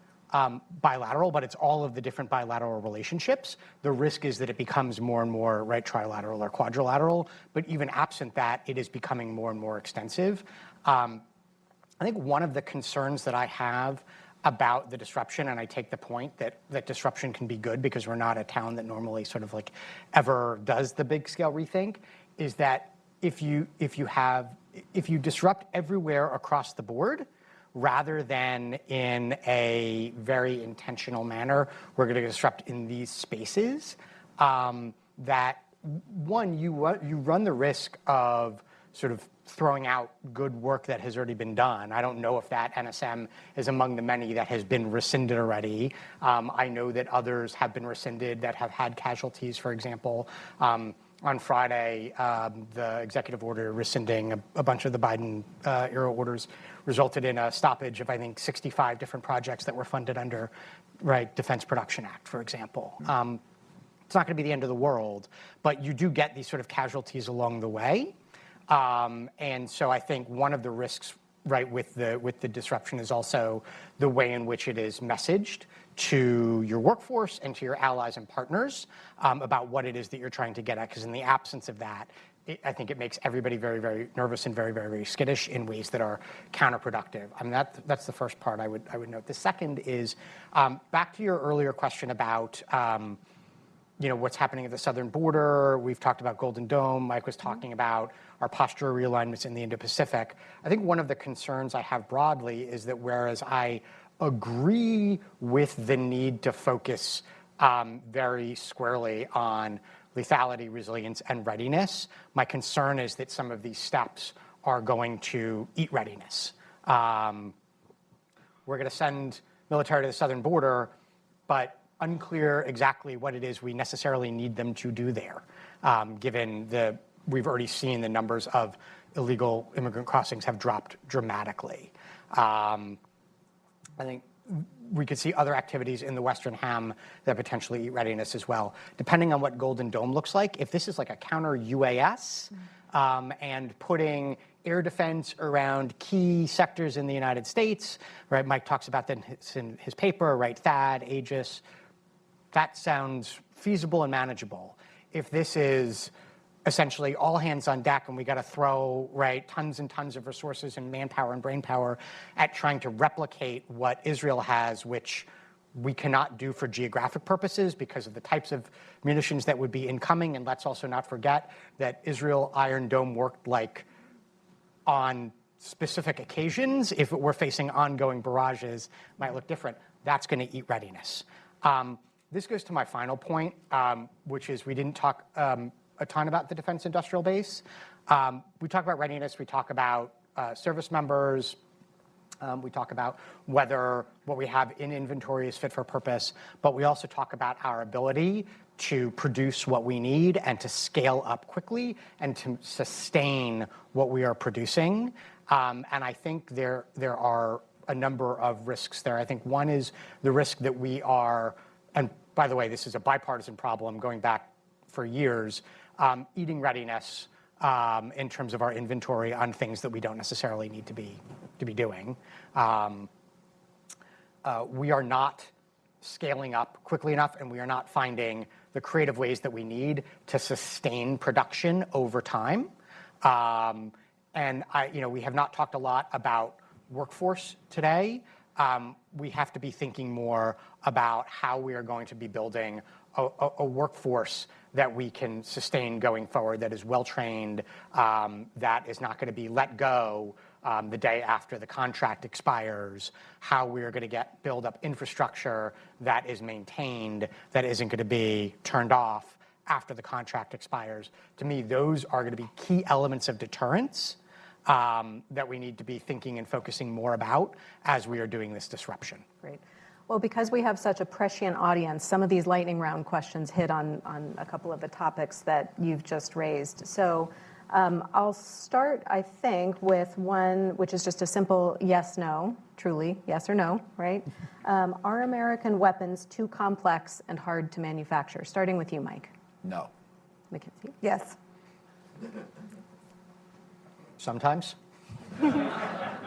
bilateral, but it's all of the different bilateral relationships. The risk is that it becomes more and more trilateral or quadrilateral, but even absent that, it is becoming more and more extensive. I think one of the concerns that I have about the disruption, and I take the point that disruption can be good because we're not a town that normally sort of like ever does the big scale rethink, is that if you disrupt everywhere across the board, rather than in a very intentional manner, we're going to disrupt in these spaces, that one, you run the risk of sort of throwing out good work that has already been done. I don't know if that NSM is among the many that has been rescinded already. I know that others have been rescinded that have had casualties, for example. On Friday, the executive order rescinding a bunch of the Biden era orders resulted in a stoppage of, I think, 65 different projects that were funded under Defense Production Act, for example. It's not going to be the end of the world, but you do get these sort of casualties along the way. And so I think one of the risks, with the disruption is also the way in which it is messaged to your workforce and to your allies and partners about what it is that you're trying to get at. Because in the absence of that, I think it makes everybody very, very nervous and very, very, very skittish in ways that are counterproductive. I mean, that's the first part I would note. The second is back to your earlier question about what's happening at the southern border. We've talked about Golden Dome. Mike was talking about our posture realignments in the Indo-Pacific. I think one of the concerns I have broadly is that whereas I agree with the need to focus very squarely on lethality, resilience, and readiness, my concern is that some of these steps are going to eat readiness. We're going to send military to the southern border, but unclear exactly what it is we necessarily need them to do there, given we've already seen the numbers of illegal immigrant crossings have dropped dramatically. I think we could see other activities in the Western Ham that potentially eat readiness as well. Depending on what Golden Dome looks like, if this is like a counter UAS and putting air defense around key sectors in the United States, Mike talks about that in his paper, THAAD, Aegis, that sounds feasible and manageable. If this is essentially all hands on deck and we got to throw tons and tons of resources and manpower and brainpower at trying to replicate what Israel has, which we cannot do for geographic purposes because of the types of munitions that would be incoming. And let's also not forget that Israel Iron Dome worked on specific occasions. If it were facing ongoing barrages, it might look different. That's going to eat readiness. This goes to my final point, which is we didn't talk a ton about the defense industrial base. We talk about readiness. We talk about service members. We talk about whether what we have in inventory is fit for purpose, but we also talk about our ability to produce what we need and to scale up quickly and to sustain what we are producing. And I think there are a number of risks there. I think one is the risk that we are, and by the way, this is a bipartisan problem going back for years, eating readiness in terms of our inventory on things that we don't necessarily need to be doing. We are not scaling up quickly enough, and we are not finding the creative ways that we need to sustain production over time. And we have not talked a lot about workforce today. We have to be thinking more about how we are going to be building a workforce that we can sustain going forward, that is well-trained, that is not going to be let go the day after the contract expires, how we're going to build up infrastructure that is maintained, that isn't going to be turned off after the contract expires. To me, those are going to be key elements of deterrence that we need to be thinking and focusing more about as we are doing this disruption. Great. Well, because we have such a prescient audience, some of these lightning round questions hit on a couple of the topics that you've just raised. So I'll start, I think, with one which is just a simple yes, no, truly, yes or no, right? Are American weapons too complex and hard to manufacture? Starting with you, Mike. No. Mackenzie? Yes. Sometimes?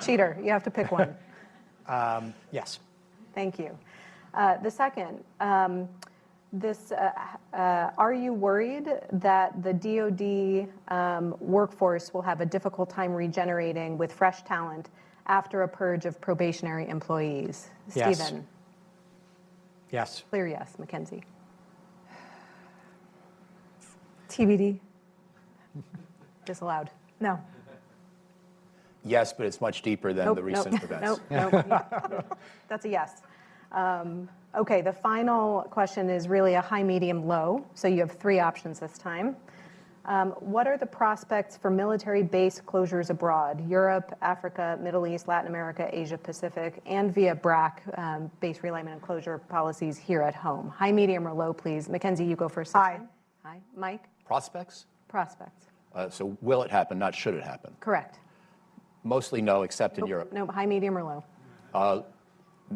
Cheater, you have to pick one. Yes. Thank you. The second, are you worried that the DoD workforce will have a difficult time regenerating with fresh talent after a purge of probationary employees? Yes. Stephen? Yes. Clear yes. Mackenzie? TBD. Disallowed. No. Yes, but it's much deeper than the recent events. Nope. That's a yes. Okay, the final question is really a high, medium, low. So you have three options this time. What are the prospects for military base closures abroad? Europe, Africa, Middle East, Latin America, Asia Pacific, and via BRAC, base realignment and closure policies here at home. High, medium, or low, please. Mackenzie, you go first. High. High. Mike? Prospects? Prospects. So will it happen, not should it happen? Correct. Mostly no, except in Europe. No, high, medium, or low?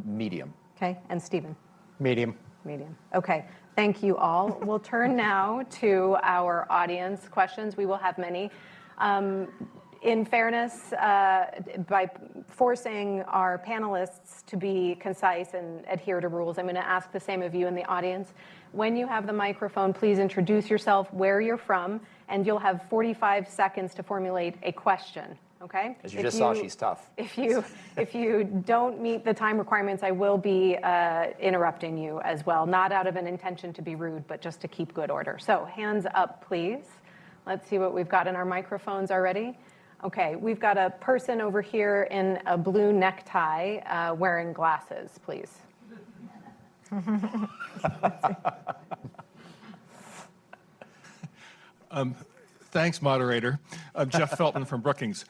Medium. Okay, and Stephen? Medium. Medium. Okay, thank you all. We'll turn now to our audience questions. We will have many. In fairness, by forcing our panelists to be concise and adhere to rules, I'm going to ask the same of you in the audience. When you have the microphone, please introduce yourself, where you're from, and you'll have 45 seconds to formulate a question. Okay? As you just saw, she's tough. If you don't meet the time requirements, I will be interrupting you as well, not out of an intention to be rude, but just to keep good order. So hands up, please. Let's see what we've got in our microphones already. Okay, we've got a person over here in a blue necktie wearing glasses, please. Thanks, moderator. I'm Jeff Feltman from Brookings.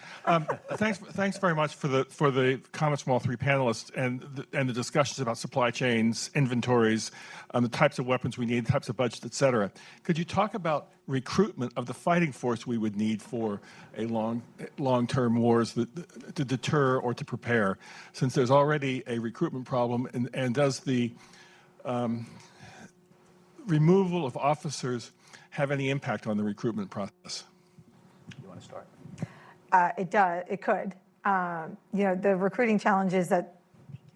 Thanks very much for the comments from all three panelists and the discussions about supply chains, inventories, the types of weapons we need, types of budgets, et cetera. Could you talk about recruitment of the fighting force we would need for a long-term wars to deter or to prepare, since there's already a recruitment problem, and does the removal of officers have any impact on the recruitment process? You want to start? It does. It could. The recruiting challenges that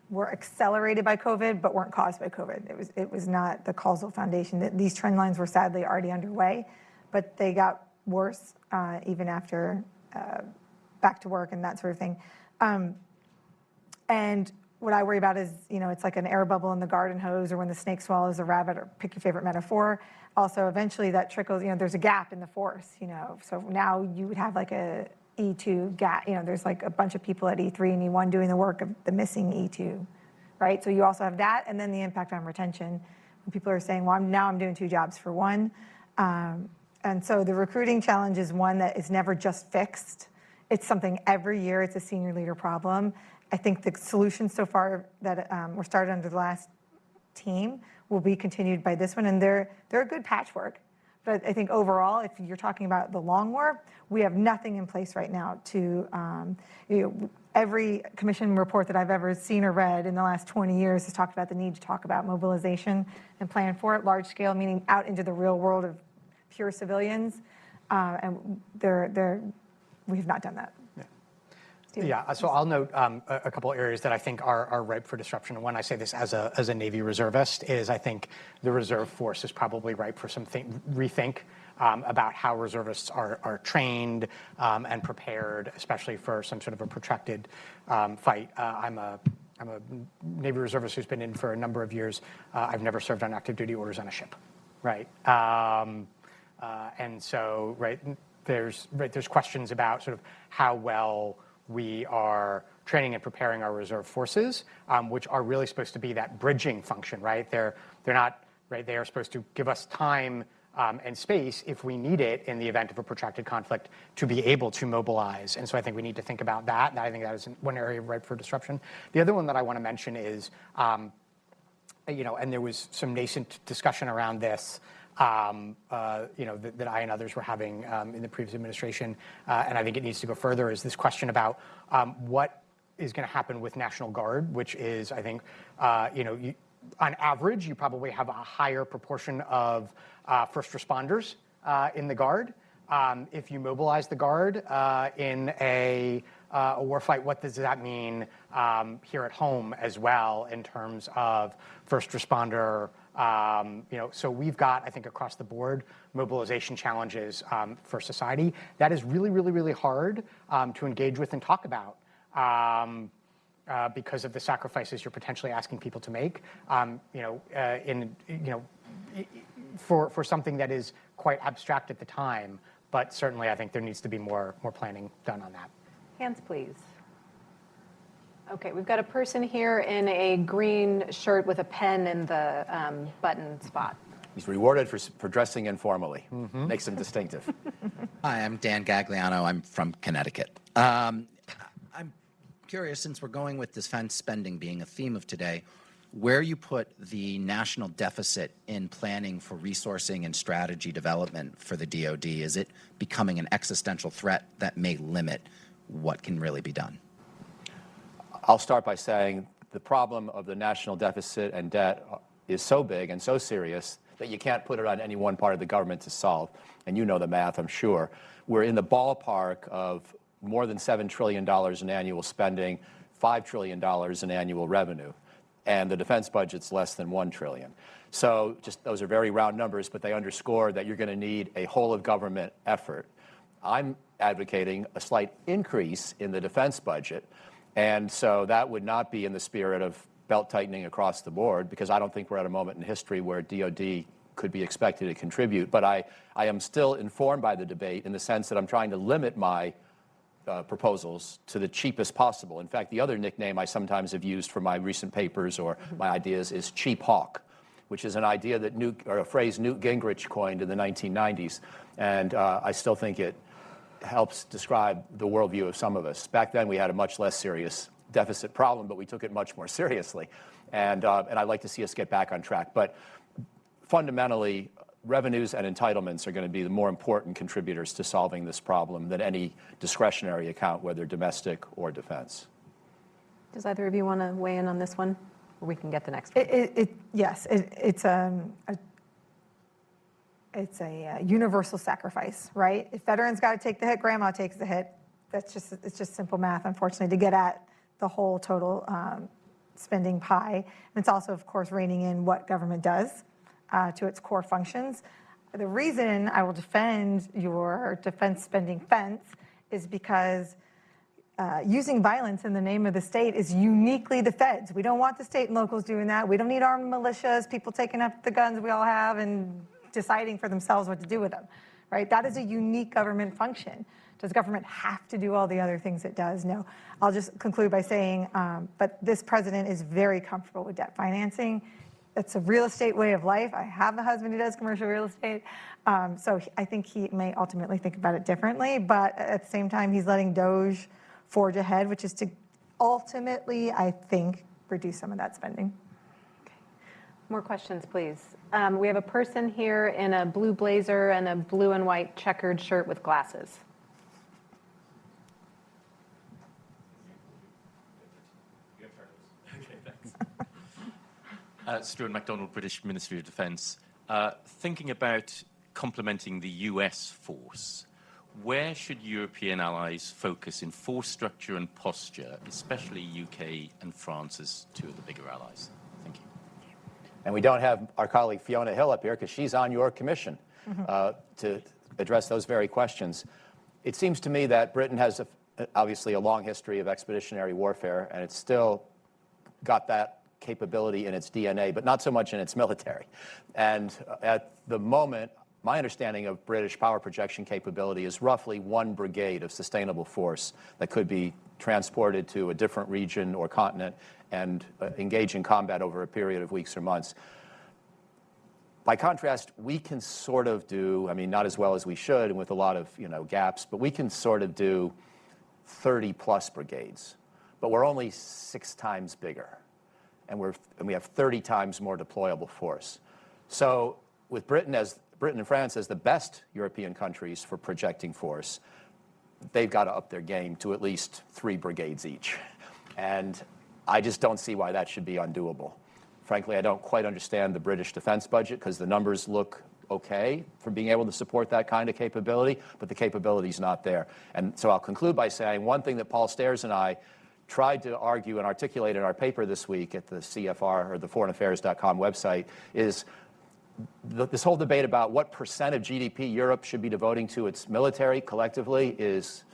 were accelerated by COVID but weren't caused by COVID. It was not the causal foundation. These trend lines were sadly already underway, but they got worse even after back to work and that sort of thing. And what I worry about is, it's like an air bubble in the garden hose, or when the snake swallows a rabbit, or pick your favorite metaphor. Also, eventually that trickles, there's a gap in the force, So now you would have like a E2 gap, there's like a bunch of people at E3 and E1 doing the work of the missing E2, right? So you also have that, and then the impact on retention. When people are saying, well, now I'm doing two jobs for one. And so the recruiting challenge is one that is never just fixed. It's something every year, it's a senior leader problem. I think the solutions so far that were started under the last team will be continued by this one, and they're a good patchwork. But I think overall, if you're talking about the long war, we have nothing in place right now to, every commission report that I've ever seen or read in the last 20 years has talked about the need to talk about mobilization and plan for it, large scale, meaning out into the real world of pure civilians. And we have not done that. Yeah, so I'll note a couple areas that I think are ripe for disruption. And when I say this as a Navy reservist, is I think the reserve force is probably ripe for some rethink about how reservists are trained and prepared, especially for some sort of a protracted fight. I'm a Navy reservist who's been in for a number of years. I've never served on active duty orders on a ship, right? And so, there's questions about sort of how well we are training and preparing our reserve forces, which are really supposed to be that bridging function, right? They're not, right? They are supposed to give us time and space if we need it in the event of a protracted conflict to be able to mobilize. And so I think we need to think about that. And I think that is one area ripe for disruption. The other one that I want to mention is, and there was some nascent discussion around this, that I and others were having in the previous administration, and I think it needs to go further, is this question about what is going to happen with National Guard, which is, I think, on average, you probably have a higher proportion of first responders in the Guard. If you mobilize the Guard in a warfight, what does that mean here at home as well in terms of first responder? So we've got, I think, across the board mobilization challenges for society. That is really, really, really hard to engage with and talk about because of the sacrifices you're potentially asking people to make. For something that is quite abstract at the time, but certainly I think there needs to be more planning done on that. Hands, please. Okay, we've got a person here in a green shirt with a pen in the button spot. He's rewarded for dressing informally. Makes him distinctive. Hi, I'm Dan Gagliano. I'm from Connecticut. I'm curious, since we're going with defense spending being a theme of today, where you put the national deficit in planning for resourcing and strategy development for the DoD. Is it becoming an existential threat that may limit what can really be done? I'll start by saying the problem of the national deficit and debt is so big and so serious that you can't put it on any one part of the government to solve. And you know the math, I'm sure. We're in the ballpark of more than $7 trillion in annual spending, $5 trillion in annual revenue. And the defense budget's less than $1 trillion. So just those are very round numbers, but they underscore that you're going to need a whole of government effort. I'm advocating a slight increase in the defense budget. And so that would not be in the spirit of belt tightening across the board, because I don't think we're at a moment in history where DoD could be expected to contribute. But I am still informed by the debate in the sense that I'm trying to limit my proposals to the cheapest possible. In fact, the other nickname I sometimes have used for my recent papers or my ideas is cheap hawk, which is an idea that a phrase Newt Gingrich coined in the 1990s. And I still think it helps describe the worldview of some of us. Back then, we had a much less serious deficit problem, but we took it much more seriously. And I'd like to see us get back on track. But fundamentally, revenues and entitlements are going to be the more important contributors to solving this problem than any discretionary account, whether domestic or defense. Does either of you want to weigh in on this one? Or we can get the next one. Yes, it's a universal sacrifice, right? If veterans got to take the hit, grandma takes the hit. It's just simple math, unfortunately, to get at the whole total spending pie. And it's also, of course, reining in what government does to its core functions. The reason I will defend your defense spending fence is because using violence in the name of the state is uniquely the feds. We don't want the state and locals doing that. We don't need armed militias, people taking up the guns we all have and deciding for themselves what to do with them, right? That is a unique government function. Does government have to do all the other things it does? No. I'll just conclude by saying, but this president is very comfortable with debt financing. It's a real estate way of life. I have a husband who does commercial real estate. So I think he may ultimately think about it differently, but at the same time, he's letting DOGE forge ahead, which is to ultimately, I think, reduce some of that spending. More questions, please. We have a person here in a blue blazer and a blue and white checkered shirt with glasses. Stuart MacDonald, British Ministry of Defence. Thinking about complementing the US force, where should European allies focus in force structure and posture, especially UK and France as two of the bigger allies? Thank you. And we don't have our colleague Fiona Hill up here because she's on your commission to address those very questions. It seems to me that Britain has obviously a long history of expeditionary warfare, and it's still got that capability in its DNA, but not so much in its military. And at the moment, my understanding of British power projection capability is roughly 1 brigade of sustainable force that could be transported to a different region or continent and engage in combat over a period of weeks or months. By contrast, we can sort of do, I mean, not as well as we should and with a lot of gaps, but we can sort of do 30 plus brigades, but we're only 6 times bigger. And we have 30 times more deployable force. So with Britain and France as the best European countries for projecting force, they've got to up their game to at least 3 brigades each. And I just don't see why that should be undoable. Frankly, I don't quite understand the British defense budget because the numbers look okay for being able to support that kind of capability, but the capability's not there. And so I'll conclude by saying one thing that Paul Stairs and I tried to argue and articulate in our paper this week at the CFR, or the foreignaffairs.com website, is this whole debate about what percent of GDP Europe should be devoting to its military collectively is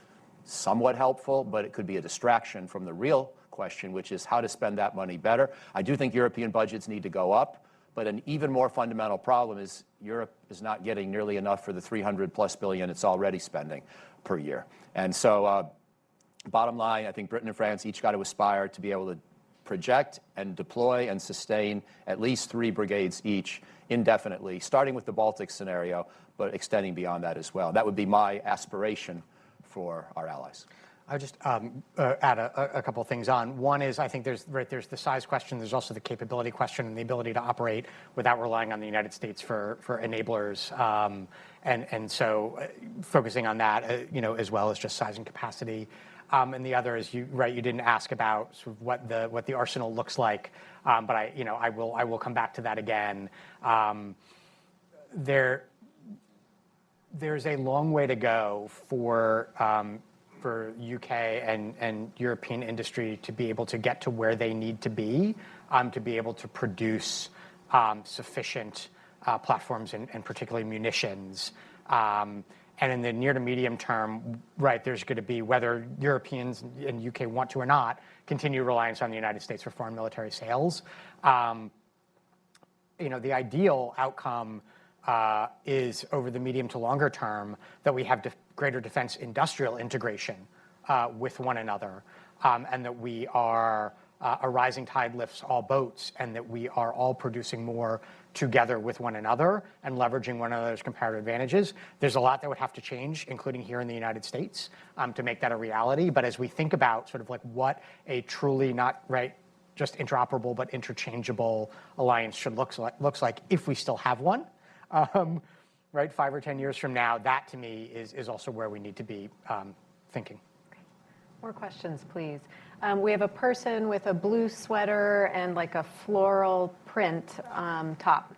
somewhat helpful, but it could be a distraction from the real question, which is how to spend that money better. I do think European budgets need to go up, but an even more fundamental problem is Europe is not getting nearly enough for the 300 plus billion it's already spending per year. And so bottom line, I think Britain and France each got to aspire to be able to project and deploy and sustain at least 3 brigades each indefinitely, starting with the Baltic scenario, but extending beyond that as well. That would be my aspiration for our allies. I would just add a couple of things on. One is I think there's the size question. There's also the capability question and the ability to operate without relying on the United States for enablers. And so focusing on that, as well as just size and capacity. And the other is you didn't ask about sort of what the arsenal looks like, but I will come back to that again. There's a long way to go for UK and European industry to be able to get to where they need to be able to produce sufficient platforms and particularly munitions. And in the near to medium term, there's going to be, whether Europeans and UK want to or not, continued reliance on the United States for foreign military sales. The ideal outcome is over the medium to longer term that we have greater defense industrial integration with one another, and that we are a rising tide lifts all boats, and that we are all producing more together with one another and leveraging one another's comparative advantages. There's a lot that would have to change, including here in the United States, to make that a reality. But as we think about sort of like what a truly not just interoperable but interchangeable alliance should looks like if we still have one, 5 or 10 years from now, that to me is also where we need to be thinking. Okay. More questions, please. We have a person with a blue sweater and like a floral print top.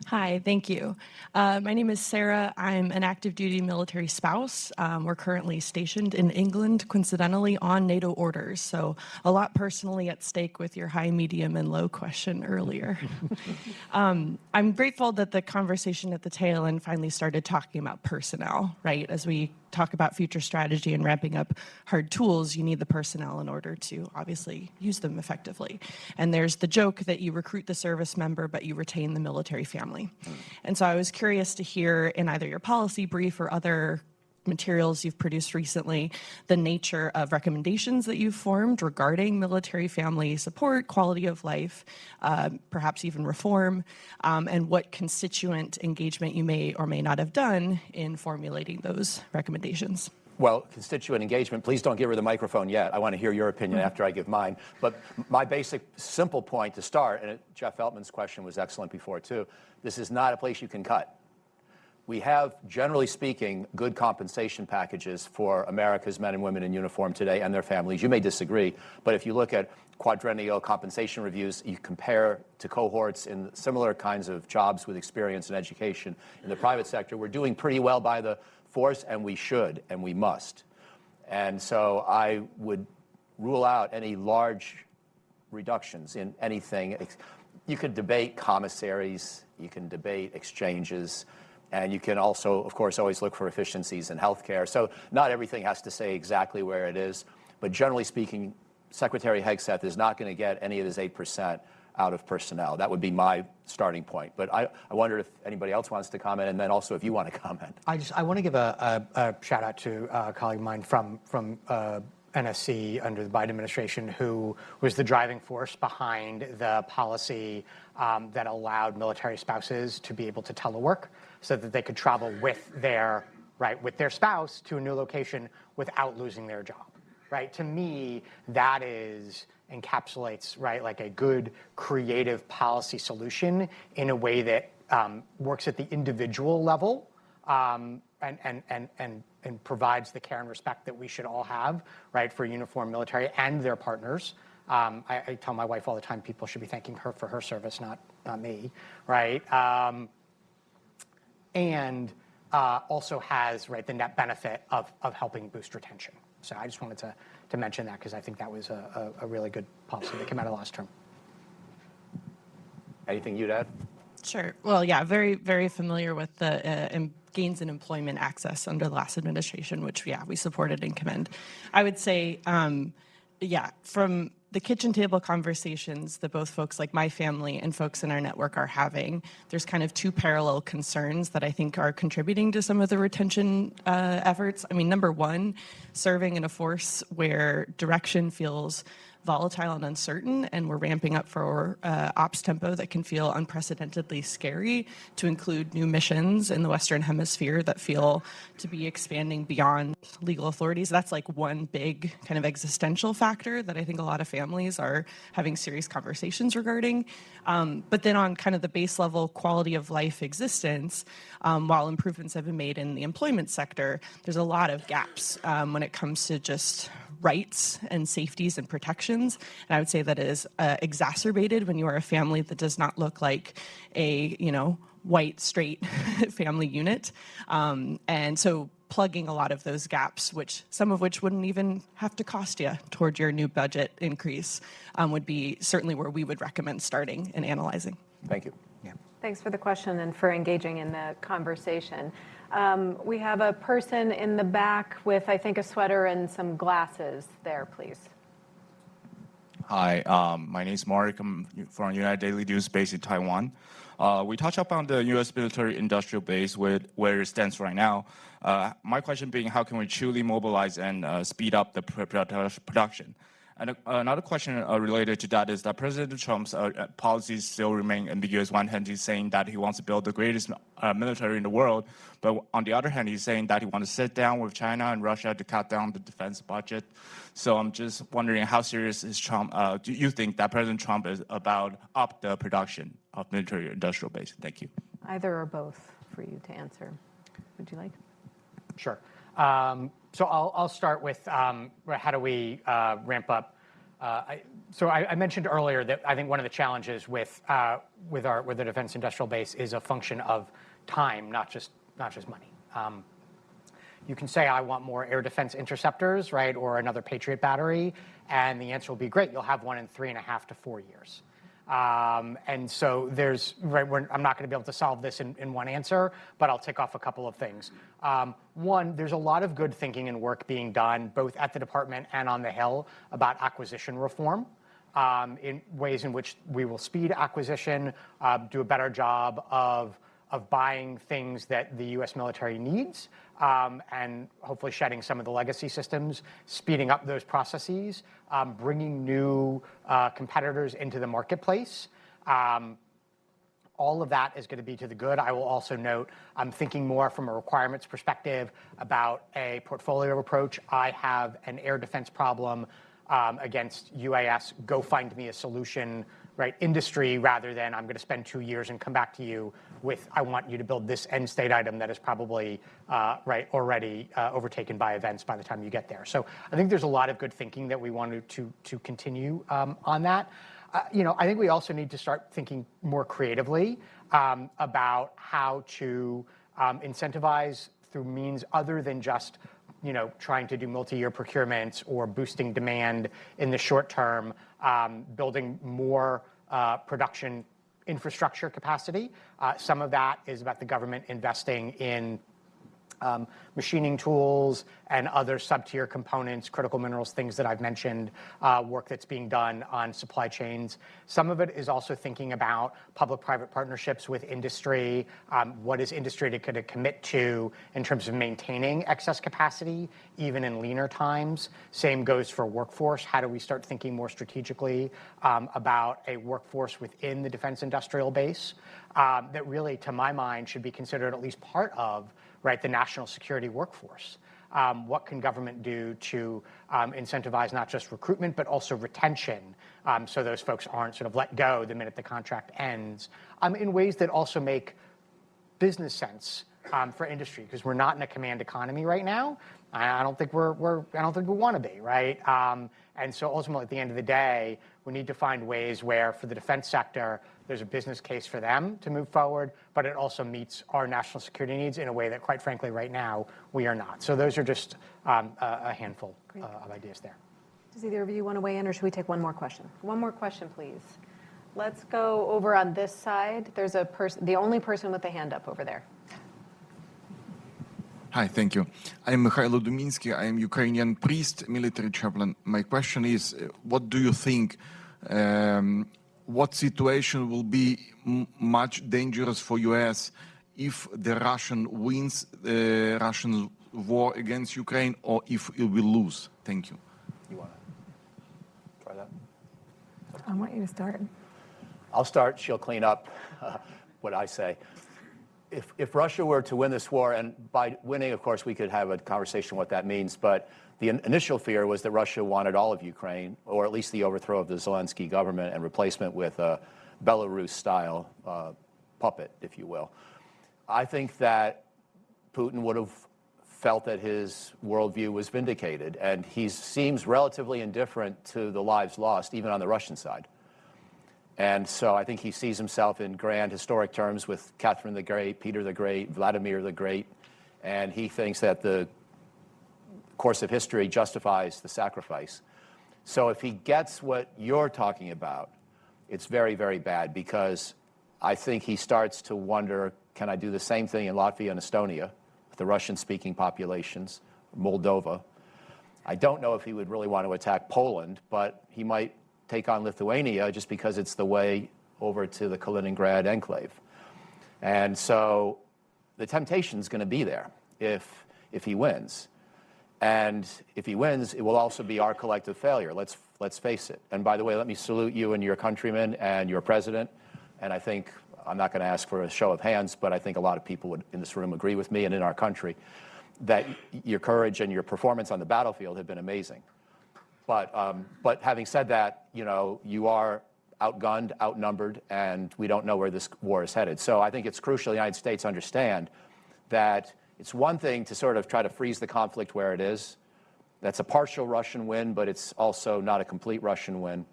Hi, thank you. My name is Sarah. I'm an active duty military spouse. We're currently stationed in England, coincidentally on NATO orders. So a lot personally at stake with your high, medium, and low question earlier. I'm grateful that the conversation at the tail end finally started talking about personnel, right? As we talk about future strategy and ramping up hard tools, you need the personnel in order to obviously use them effectively. And there's the joke that you recruit the service member, but you retain the military family. And so I was curious to hear in either your policy brief or other materials you've produced recently, the nature of recommendations that you've formed regarding military family support, quality of life, perhaps even reform, and what constituent engagement you may or may not have done in formulating those recommendations. Well, constituent engagement, please don't give her the microphone yet. I want to hear your opinion after I give mine. But my basic, simple point to start, and Jeff Feltman's question was excellent before too, this is not a place you can cut. We have, generally speaking, good compensation packages for America's men and women in uniform today and their families. You may disagree, but if you look at quadrennial compensation reviews, you compare to cohorts in similar kinds of jobs with experience and education in the private sector, we're doing pretty well by the force, and we should, and we must. And so I would rule out any large reductions in anything. You could debate commissaries, you can debate exchanges, and you can also, of course, always look for efficiencies in healthcare. So not everything has to say exactly where it is, but generally speaking, Secretary Hegseth is not going to get any of his 8% out of personnel. That would be my starting point. But I wondered if anybody else wants to comment, and then also if you want to comment. I want to give a shout out to a colleague of mine from NSC under the Biden administration, who was the driving force behind the policy that allowed military spouses to be able to telework so that they could travel with their spouse to a new location without losing their job. Right? To me, that encapsulates like a good creative policy solution in a way that works at the individual level and provides the care and respect that we should all have, right, for uniformed military and their partners. I tell my wife all the time people should be thanking her for her service, not me, right? And also has the net benefit of helping boost retention. So I just wanted to mention that because I think that was a really good policy that came out of the last term. Anything you'd add? Sure. Well, yeah, very, very familiar with the gains in employment access under the last administration, which, yeah, we supported and commend. I would say, from the kitchen table conversations that both folks like my family and folks in our network are having, there's kind of two parallel concerns that I think are contributing to some of the retention efforts. I mean, number one, serving in a force where direction feels volatile and uncertain, and we're ramping up for ops tempo that can feel unprecedentedly scary, to include new missions in the Western Hemisphere that feel to be expanding beyond legal authorities. That's like one big kind of existential factor that I think a lot of families are having serious conversations regarding. But then on kind of the base level quality of life existence, while improvements have been made in the employment sector, there's a lot of gaps when it comes to just rights and safeties and protections. And I would say that is exacerbated when you are a family that does not look like a, white, straight family unit. And so plugging a lot of those gaps, some of which wouldn't even have to cost you toward your new budget increase, would be certainly where we would recommend starting and analyzing. Thank you. Yeah. Thanks for the question and for engaging in the conversation. We have a person in the back with, I think, a sweater and some glasses there, please. Hi, my name is Mark. I'm from United Daily News based in Taiwan. We touched upon the U.S. military industrial base where it stands right now. My question being, how can we truly mobilize and speed up the production? And another question related to that is that President Trump's policies still remain ambiguous. One hand, he's saying that he wants to build the greatest military in the world, but on the other hand, he's saying that he wants to sit down with China and Russia to cut down the defense budget. So I'm just wondering, how serious is Trump? Do you think that President Trump is about up the production of military industrial base? Thank you. Either or both for you to answer. Would you like? Sure. So I'll start with how do we ramp up. So I mentioned earlier that I think one of the challenges with the defense industrial base is a function of time, not just money. You can say I want more air defense interceptors, right, or another Patriot battery, and the answer will be great. You'll have one in 3.5 to 4 years. And so I'm not going to be able to solve this in one answer, but I'll tick off a couple of things. One, there's a lot of good thinking and work being done, both at the department and on the Hill, about acquisition reform, in ways in which we will speed acquisition, do a better job of buying things that the U.S. military needs, and hopefully shedding some of the legacy systems, speeding up those processes, bringing new competitors into the marketplace. All of that is going to be to the good. I will also note I'm thinking more from a requirements perspective about a portfolio approach. I have an air defense problem against UAS. Go find me a solution, right? Industry, rather than I'm going to spend 2 years and come back to you with I want you to build this end state item that is probably already overtaken by events by the time you get there. So I think there's a lot of good thinking that we wanted to continue on that. I think we also need to start thinking more creatively about how to incentivize through means other than just trying to do multi-year procurements or boosting demand in the short term, building more production infrastructure capacity. Some of that is about the government investing in machining tools and other sub-tier components, critical minerals, things that I've mentioned, work that's being done on supply chains. Some of it is also thinking about public-private partnerships with industry. What is industry going to commit to in terms of maintaining excess capacity, even in leaner times? Same goes for workforce. How do we start thinking more strategically about a workforce within the defense industrial base that really, to my mind, should be considered at least part of the national security workforce? What can government do to incentivize not just recruitment, but also retention, so those folks aren't sort of let go the minute the contract ends, in ways that also make business sense for industry, because we're not in a command economy right now. I don't think we want to be, right? And so ultimately, at the end of the day, we need to find ways where, for the defense sector, there's a business case for them to move forward, but it also meets our national security needs in a way that, quite frankly, right now, we are not. So those are just a handful of ideas there. Does either of you want to weigh in, or should we take one more question? One more question, please. Let's go over on this side. There's a person, the only person with a hand up over there. Hi, thank you. I'm Mikhailo Duminsky. I'm Ukrainian priest, military chaplain. My question is, what do you think, what situation will be much dangerous for US if the Russian wins the Russian war against Ukraine, or if it will lose? Thank you. You want to try that? I want you to start. I'll start. She'll clean up what I say. If Russia were to win this war, and by winning, of course, we could have a conversation what that means, but the initial fear was that Russia wanted all of Ukraine, or at least the overthrow of the Zelensky government and replacement with a Belarus-style puppet, if you will. I think that Putin would have felt that his worldview was vindicated, and he seems relatively indifferent to the lives lost, even on the Russian side. And so I think he sees himself in grand historic terms with Catherine the Great, Peter the Great, Vladimir the Great, and he thinks that the course of history justifies the sacrifice. So if he gets what you're talking about, it's very, very bad, because I think he starts to wonder, can I do the same thing in Latvia and Estonia, with the Russian-speaking populations, Moldova? I don't know if he would really want to attack Poland, but he might take on Lithuania just because it's the way over to the Kaliningrad enclave. And so the temptation is going to be there if he wins. And if he wins, it will also be our collective failure. Let's face it. And by the way, let me salute you and your countrymen and your president. And I think, I'm not going to ask for a show of hands, but I think a lot of people would in this room agree with me and in our country that your courage and your performance on the battlefield have been amazing. But having said that, you are outgunned, outnumbered, and we don't know where this war is headed. So I think it's crucial the United States understand that it's one thing to sort of try to freeze the conflict where it is. That's a partial Russian win, but it's also not a complete Russian win.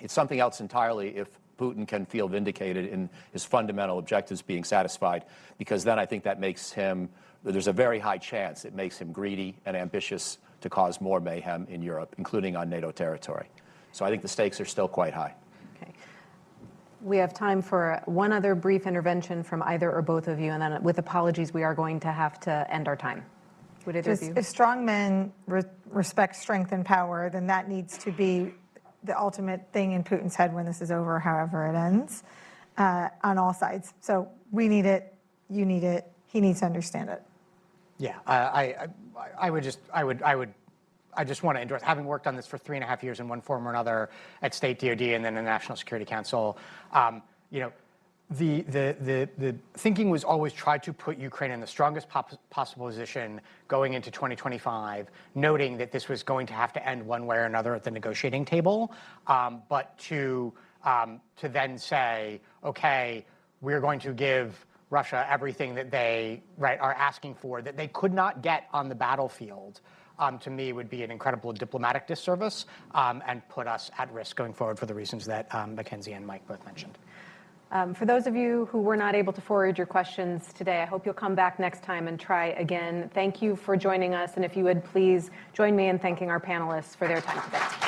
It's something else entirely if Putin can feel vindicated in his fundamental objectives being satisfied, because then I think that makes him, there's a very high chance it makes him greedy and ambitious to cause more mayhem in Europe, including on NATO territory. So I think the stakes are still quite high. Okay. We have time for one other brief intervention from either or both of you, and then with apologies, we are going to have to end our time. Would either of you? If strong men respect strength and power, then that needs to be the ultimate thing in Putin's head when this is over, however it ends, on all sides. So we need it, you need it, he needs to understand it. Yeah, I just want to endorse, having worked on this for 3.5 years in one form or another at State DoD and then the National Security Council, you know, the thinking was always try to put Ukraine in the strongest possible position going into 2025, noting that this was going to have to end one way or another at the negotiating table, but to then say, okay, we're going to give Russia everything that they are asking for that they could not get on the battlefield, to me would be an incredible diplomatic disservice and put us at risk going forward for the reasons that Mackenzie and Mike both mentioned. For those of you who were not able to forward your questions today, I hope you'll come back next time and try again. Thank you for joining us, and if you would please join me in thanking our panelists for their time today.